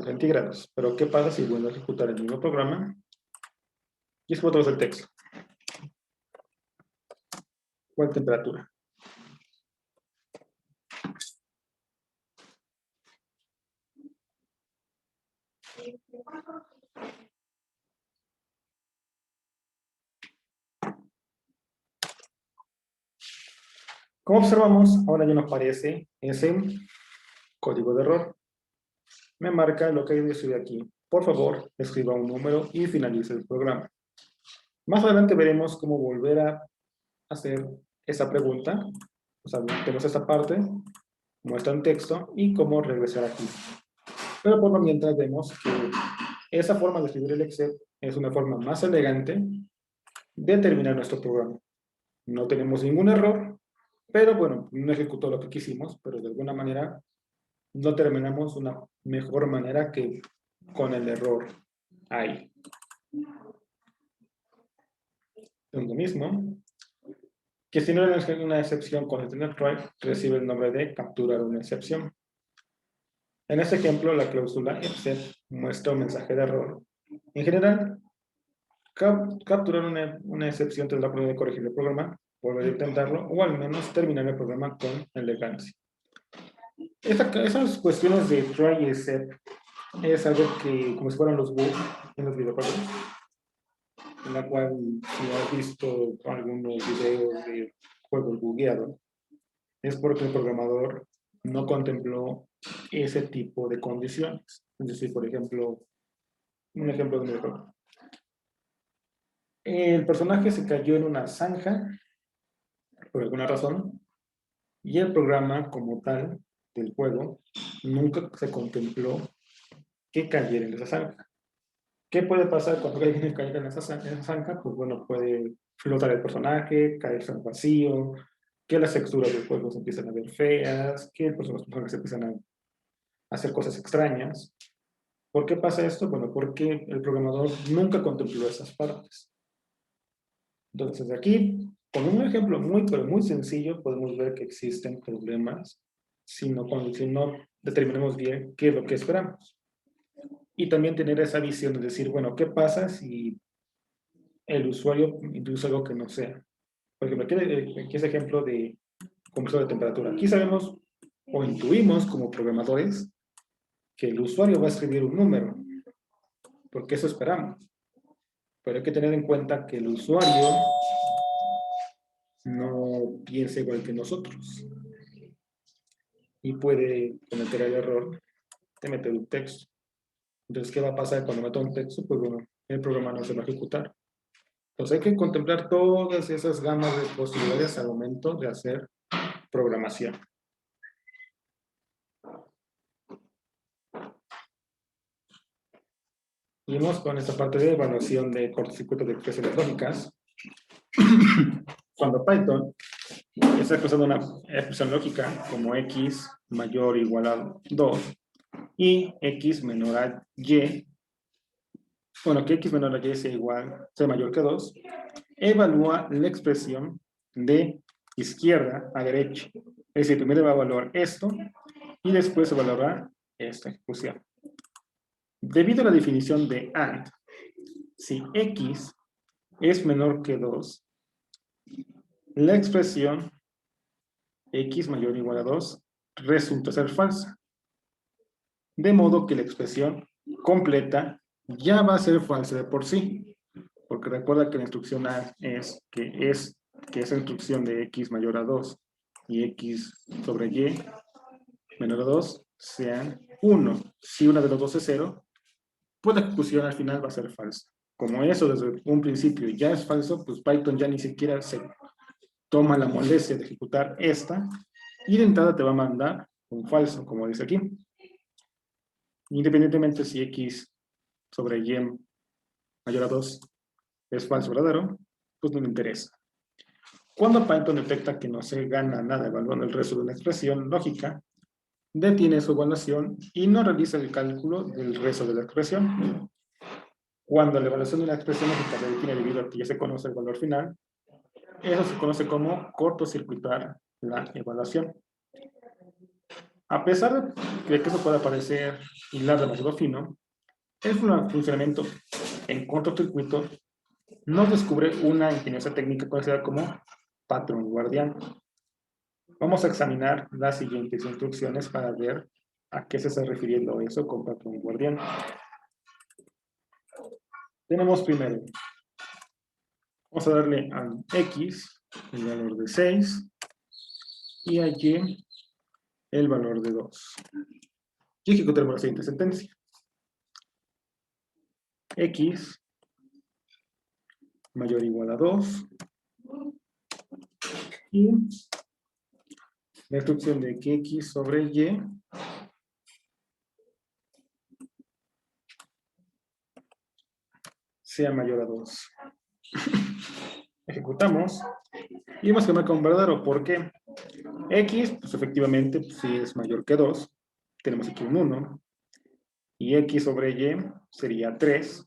centígrados. Pero ¿qué pasa si vuelvo a ejecutar el mismo programa y escribo otra vez el texto? ¿Cuál temperatura? Como observamos, ahora ya no aparece ese código de error. Me marca lo que estoy aquí. Por favor, escriba un número y finalice el programa. Más adelante veremos cómo volver a hacer esa pregunta. O sea, tenemos esta parte, muestra un texto y cómo regresar aquí. Pero por lo mientras vemos que esa forma de escribir el Excel es una forma más elegante de terminar nuestro programa. No tenemos ningún error, pero bueno, no ejecutó lo que quisimos, pero de alguna manera no terminamos de una mejor manera que con el error ahí. Es lo mismo, que si no es una excepción con el try, recibe el nombre de capturar una excepción. En este ejemplo, la cláusula except muestra un mensaje de error. En general, capturar una excepción tendrá la prueba de corregir el programa, volver a intentarlo, o al menos terminar el programa con elegancia. Esas cuestiones de try y except es algo que, como si fueran los bugs en los videojuegos, en la cual, si has visto algunos videos de juegos bugueados, es porque el programador no contempló ese tipo de condiciones. Es decir, por ejemplo, un ejemplo de un videojuego. El personaje se cayó en una zanja, por alguna razón, y el programa como tal del juego nunca se contempló que cayera en esa zanja. ¿Qué puede pasar cuando alguien caiga en esa zanja? Pues bueno, puede flotar el personaje, caerse al vacío, que las texturas del juego se empiezan a ver feas, que pues, los personajes empiezan a hacer cosas extrañas. ¿Por qué pasa esto? Bueno, porque el programador nunca contempló esas partes. Entonces aquí, con un ejemplo muy, pero muy sencillo, podemos ver que existen problemas si no determinamos bien qué es lo que esperamos. Y también tener esa visión de decir, bueno, ¿qué pasa si el usuario introduce algo que no sea? Por ejemplo, aquí es ejemplo de conversor de temperatura. Aquí sabemos o intuimos como programadores que el usuario va a escribir un número, porque eso esperamos. Pero hay que tener en cuenta que el usuario no piensa igual que nosotros y puede cometer el error de meter un texto. Entonces, ¿qué va a pasar cuando meto un texto? Pues bueno, el programa no se va a ejecutar. Entonces hay que contemplar todas esas gamas de posibilidades al momento de hacer programación. Seguimos con esta parte de evaluación de cortocircuitos de expresiones lógicas. Cuando Python está expresando una expresión lógica como x mayor o igual a 2 y x menor a y, bueno, que x menor a y sea mayor que 2, evalúa la expresión de izquierda a derecha. Es decir, primero va a evaluar esto y después evaluará esta ejecución. Debido a la definición de AND, si x es menor que 2, la expresión x mayor o igual a 2 resulta ser falsa. De modo que la expresión completa ya va a ser falsa de por sí. Porque recuerda que la instrucción A es que es que esa instrucción de x mayor a 2 y x sobre y menor a 2 sean 1. Si una de los dos es 0, pues la ejecución al final va a ser falsa. Como eso desde un principio ya es falso, pues Python ya ni siquiera se toma la molestia de ejecutar esta y de entrada te va a mandar un falso, como dice aquí. Independientemente si x sobre y mayor a 2 es falso o verdadero, pues no le interesa. Cuando Python detecta que no se gana nada evaluando el resto de una expresión lógica, detiene su evaluación y no realiza el cálculo del resto de la expresión. Cuando la evaluación de una expresión lógica se detiene debido a que ya se conoce el valor final, eso se conoce como cortocircuitar la evaluación. A pesar de que eso pueda parecer hilar demasiado fino, el funcionamiento en cortocircuito nos descubre una ingeniosa técnica conocida como patrón guardián. Vamos a examinar las siguientes instrucciones para ver a qué se está refiriendo eso con patrón guardián. Tenemos primero, vamos a darle a x el valor de 6 y a y el valor de 2. Y ejecutaremos la siguiente sentencia. X mayor o igual a 2 y la instrucción de que x sobre y sea mayor a 2. Ejecutamos y vemos que marca un verdadero. ¿Por qué? X, pues efectivamente, pues, sí es mayor que 2. Tenemos aquí un 1. Y x sobre y sería 3.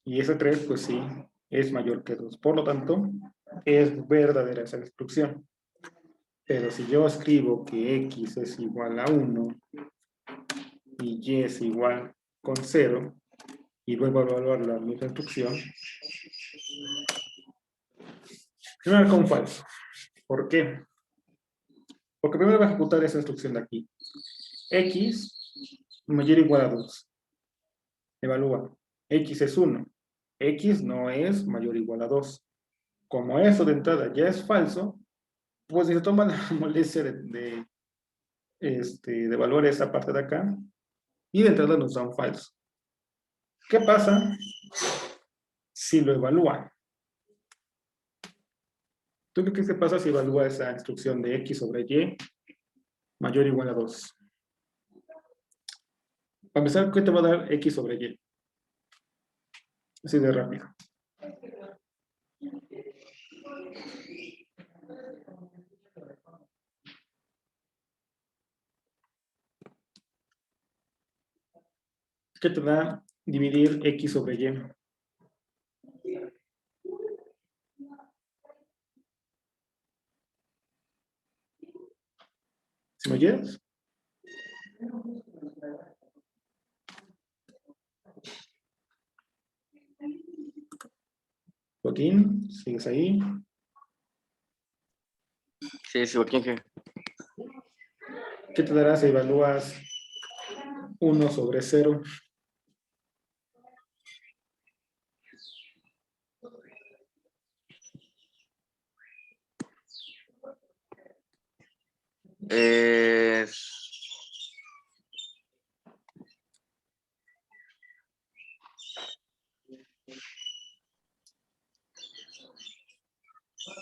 Y ese 3, pues sí, es mayor que 2. Por lo tanto, es verdadera esa instrucción. Pero si yo escribo que x es igual a 1 y y es igual con 0, y vuelvo a evaluar la misma instrucción, me marca un falso. ¿Por qué? Porque primero va a ejecutar esa instrucción de aquí. X mayor o igual a 2. Evalúa. X es 1. X no es mayor o igual a 2. Como eso de entrada ya es falso, pues se toma la molestia de evaluar esa parte de acá y de entrada nos da un falso. ¿Qué pasa si lo evalúa? ¿Tú qué crees que pasa si evalúa esa instrucción de x sobre y mayor o igual a 2? Para empezar, ¿qué te va a dar x sobre y? Así de rápido. ¿Qué te da dividir x sobre y? ¿Sí me oyes? Joaquín, ¿sigues ahí? Sí, sí, Joaquín, ¿qué? ¿Qué te dará si evalúas 1 sobre 0?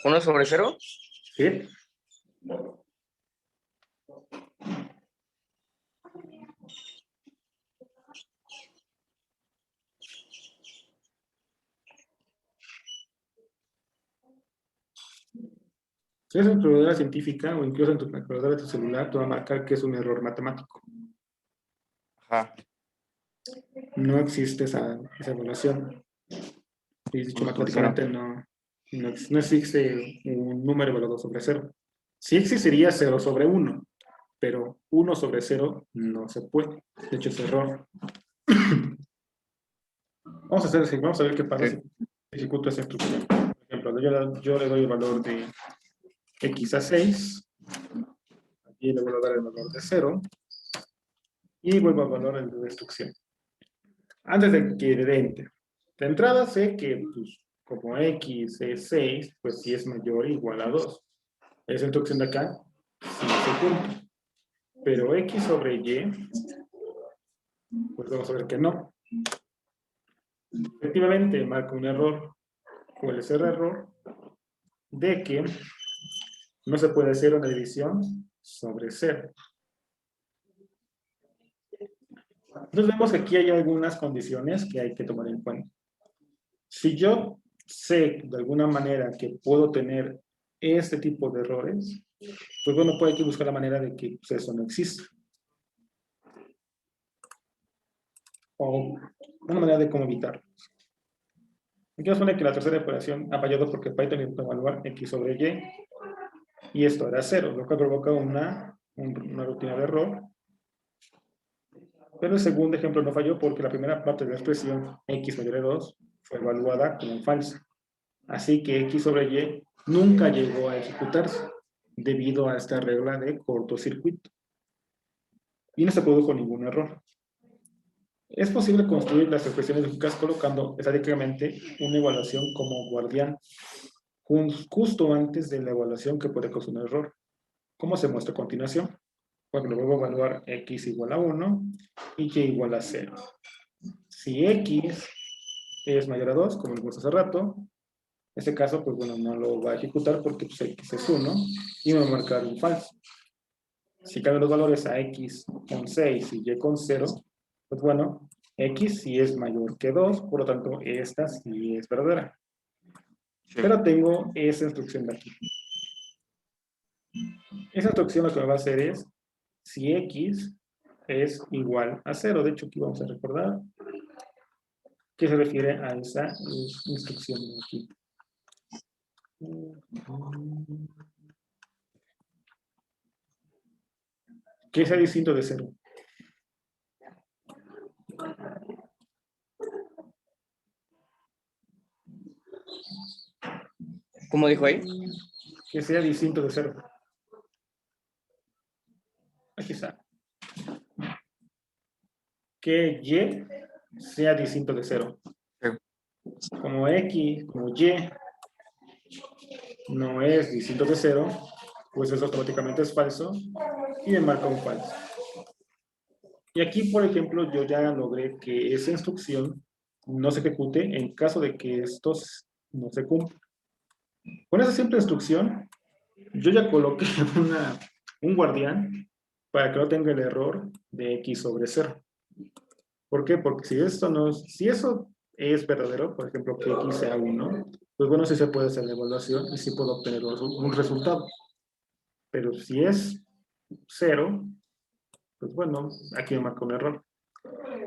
¿1 sobre 0? ¿Sí? Si es en tu calculadora científica o incluso en tu calculadora de tu celular, te va a marcar que es un error matemático. Ajá. No existe esa evaluación. Y dicho 1 sobre 0. matemáticamente no existe un número evaluado sobre 0. Sí existiría 0 sobre 1, pero 1 sobre 0 no se puede. De hecho, es error. Vamos a ver qué pasa si ejecuto esa instrucción. Por ejemplo, yo le doy el valor de x a 6, aquí le voy a dar el valor de 0, y vuelvo a evaluar el de destrucción. Antes de que le dé enter. De entrada sé que pues, como X es 6, pues si es mayor o igual a 2. Esa instrucción de acá sí se cumple. Pero X sobre Y, pues vamos a ver que no. Efectivamente, marca un error. ¿Cuál es el error? De que no se puede hacer una división sobre 0. Entonces vemos que aquí hay algunas condiciones que hay que tomar en cuenta. Si yo sé de alguna manera que puedo tener este tipo de errores, pues bueno, pues hay que buscar la manera de que pues, eso no exista. O una manera de cómo evitarlo. Aquí nos pone que la tercera operación ha fallado porque Python intentó evaluar X sobre Y y esto era 0, lo que provoca una rutina de error. Pero el segundo ejemplo no falló porque la primera parte de la expresión X mayor a 2 fue evaluada como falsa. Así que X sobre Y nunca llegó a ejecutarse debido a esta regla de cortocircuito. Y no se produjo ningún error. Es posible construir las expresiones lógicas colocando estadísticamente una evaluación como guardián justo antes de la evaluación que puede causar un error, como se muestra a continuación. Cuando luego evaluar X igual a 1 y Y igual a 0. Si X es mayor a 2, como vimos hace rato, en este caso, pues bueno, no lo va a ejecutar porque pues, X es 1 y me va a marcar un falso. Si cambio los valores a X con 6 y Y con 0, pues bueno, X sí es mayor que 2, por lo tanto, esta sí es verdadera. Sí. Pero tengo esa instrucción de aquí. Esa instrucción lo que me va a hacer es, si X es igual a 0, de hecho aquí vamos a recordar que se refiere a esa instrucción de aquí. Que sea distinto de 0. ¿Cómo dijo ahí? Que sea distinto de 0. Aquí está. Que Y sea distinto de 0. Sí. Como X, como Y no es distinto de 0, pues eso automáticamente es falso y me marca un falso. Y aquí, por ejemplo, yo ya logré que esa instrucción no se ejecute en caso de que estos no se cumplan. Con esa simple instrucción, yo ya coloqué un guardián para que no tenga el error de X sobre 0. ¿Por qué? Porque si eso es verdadero, por ejemplo, que X sea 1, pues bueno, sí se puede hacer la evaluación y sí puedo obtener un resultado. Pero si es 0, pues bueno, aquí me marca un error.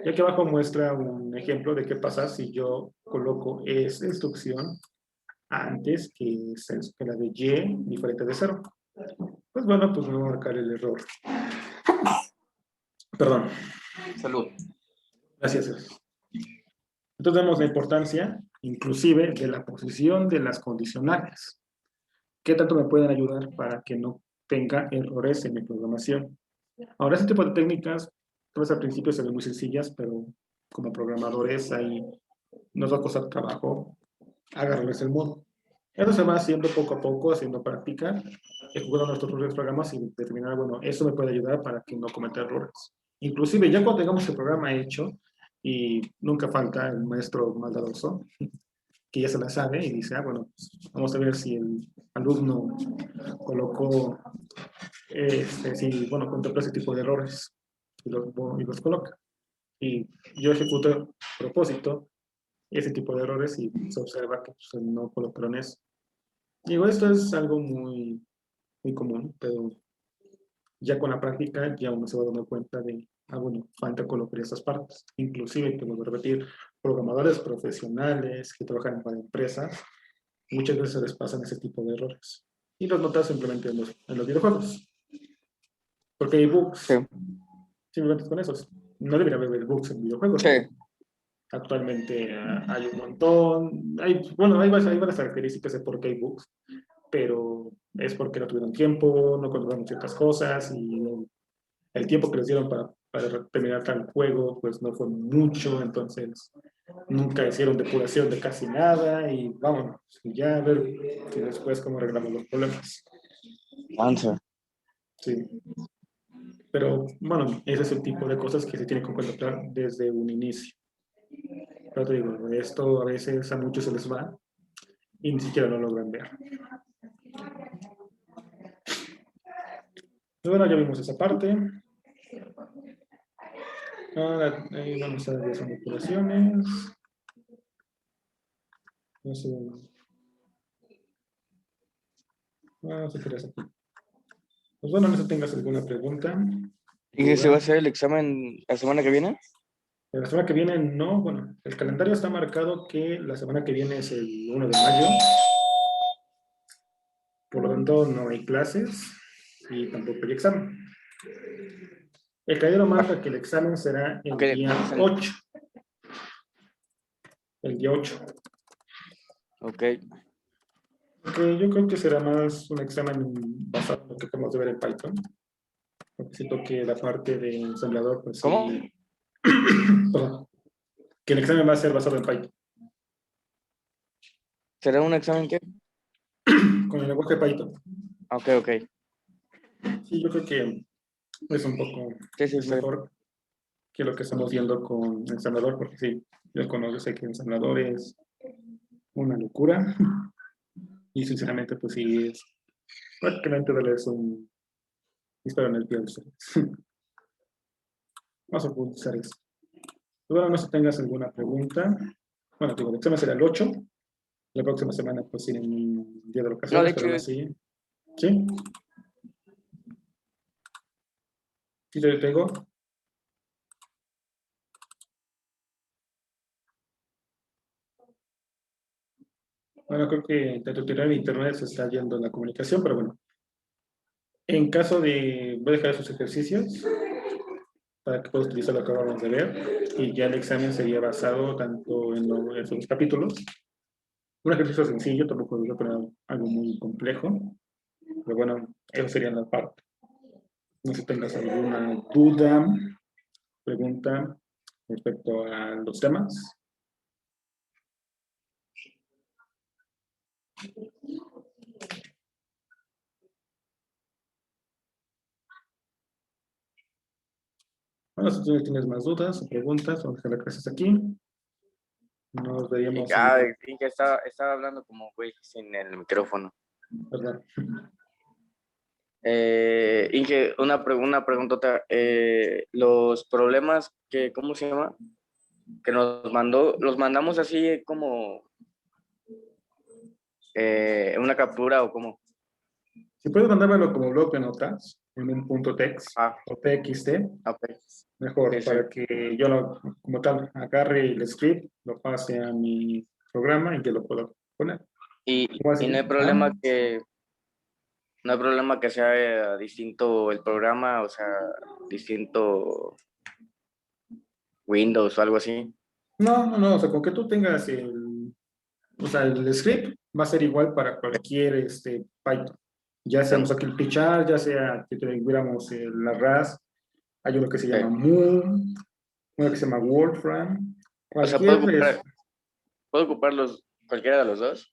Y aquí abajo muestra un ejemplo de qué pasa si yo coloco esta instrucción antes que la de Y diferente de 0. Pues bueno, pues me va a marcar el error. Perdón. Salud. Gracias. Entonces vemos la importancia, inclusive, de la posición de las condicionales. ¿Qué tanto me pueden ayudar para que no tenga errores en mi programación? Ahora, este tipo de técnicas, pues al principio se ven muy sencillas, pero como programadores ahí nos va a costar trabajo agarrarles el modo. Eso se va haciendo poco a poco, haciendo práctica, jugando nuestros propios programas y determinar, bueno, eso me puede ayudar para que no cometa errores. Inclusive, ya cuando tengamos el programa hecho, y nunca falta el maestro maldadoso, que ya se la sabe y dice, bueno, pues, vamos a ver si el alumno colocó, contempló ese tipo de errores y los coloca. Y yo ejecuto a propósito ese tipo de errores y se observa que pues, no colocaron eso. Digo, esto es algo muy, muy común, pero ya con la práctica ya uno se va dando cuenta de, bueno, falta colocar esas partes. Inclusive, que vuelvo a repetir, programadores profesionales que trabajan para empresas, muchas veces se les pasan ese tipo de errores. Y los notas simplemente en los videojuegos. Porque hay bugs, Sí. simplemente con esos. No debería haber bugs en videojuegos. Sí. Actualmente hay un montón, hay varias características de por qué hay bugs, pero es porque no tuvieron tiempo, no controlaron ciertas cosas y el tiempo que les dieron para terminar tal juego, pues no fue mucho, entonces nunca hicieron depuración de casi nada y vámonos, y ya a ver si después cómo arreglamos los problemas. Answer. Sí. Pero bueno, ese es el tipo de cosas que se tiene que contemplar desde un inicio. Pero te digo, esto a veces a muchos se les va y ni siquiera lo logran ver. Bueno, ya vimos esa parte. Ahora vamos a ver las manipulaciones. No sé. Vamos a hacer eso aquí. Pues bueno, no sé si tengas alguna pregunta. ¿Y se va a hacer el examen la semana que viene? La semana que viene no, bueno, el calendario está marcado que la semana que viene es el 1 de mayo. Por lo tanto, no hay clases y tampoco hay examen. El calendario marca que el examen será el Ok, día 8. El día 8. Ok. Porque yo creo que será más un examen basado en lo que podemos ver en Python. Porque siento que la parte de ensamblador, pues ¿Cómo? sí. Perdón. Que el examen va a ser basado en Python. ¿Será un examen qué? Con el lenguaje Python. Ok, ok. Sí, yo creo que es un poco Sí, sí, es sí. mejor que lo que estamos viendo con ensamblador, porque sí, yo sé que ensamblador es una locura. Y sinceramente, pues sí, es prácticamente darles un disparo en el pie a ustedes. Vamos a utilizar eso. Bueno, no sé si tengas alguna pregunta. Bueno, digo, el examen será el 8. La próxima semana, pues, tienen un día de No, de vacaciones, pero hecho, aún así. ¿Sí? ¿Sí te tengo? Bueno, creo que de tu en internet se está yendo la comunicación, pero bueno. En caso de. Voy a dejar esos ejercicios para que puedas utilizar lo que acabamos de ver. Y ya el examen sería basado tanto en esos capítulos. Un ejercicio sencillo, tampoco voy a poner algo muy complejo. Pero bueno, eso sería la parte. No sé si tengas alguna duda, pregunta respecto a los temas. Bueno, si tú tienes más dudas o preguntas, vamos a dejar las clases aquí. Nos veríamos en sí, que estaba hablando como güey sin el micrófono. ¿verdad? Inge, una preguntota. Los problemas que, ¿cómo se llama? Que nos mandó, los mandamos así como una captura o como. Si puedes mandármelo como blog de notas en un punto text Ah, o txt, ok. mejor, Sí, sí. para que yo como tal agarre el script, lo pase a mi programa y que lo pueda poner. ¿Cómo así? Y no hay problema que sea distinto el programa, o sea, distinto Windows o algo así. No, o sea, con que tú tengas o sea, el script va a ser igual para cualquier Python. Ya sea aquí el Pichar, ya sea que tuviéramos la RAS, hay uno que se llama Moon, uno que se llama Wolfram, O sea, cualquier, ¿puedo ocupar cualquiera de los dos?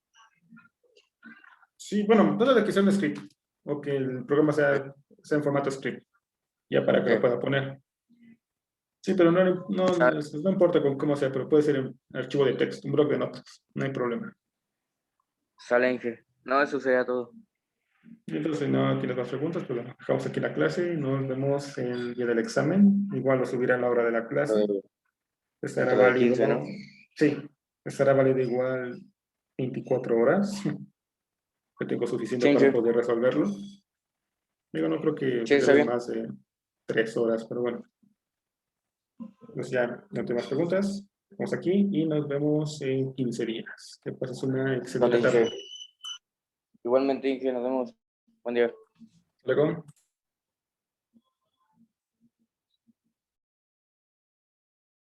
sí, bueno, no de que sea un script, o que el programa sea en formato script, ya para que lo Sí. pueda poner. Sí, pero Sale, no importa con cómo sea, pero puede ser un archivo de texto, un bloc de notas, no hay problema. sale, Inge. No, eso sería todo. Y entonces, si no tienes más preguntas, pues bueno, dejamos aquí la clase y nos vemos el día del examen. Igual lo subirá a la hora de la clase. Estará Dentro de válido, 15, ¿no? sí, estará válido igual 24 horas. Que tengo suficiente Sí, para Inge. poder resolverlo. Digo, no creo que Sí, se está dé bien. más de 3 horas, pero bueno. Pues ya, no tengo más preguntas. Vamos aquí y nos vemos en 15 días. Que pases una excelente Sale, tarde. Inge. Igualmente, Inge, nos vemos. Buen día. Luego.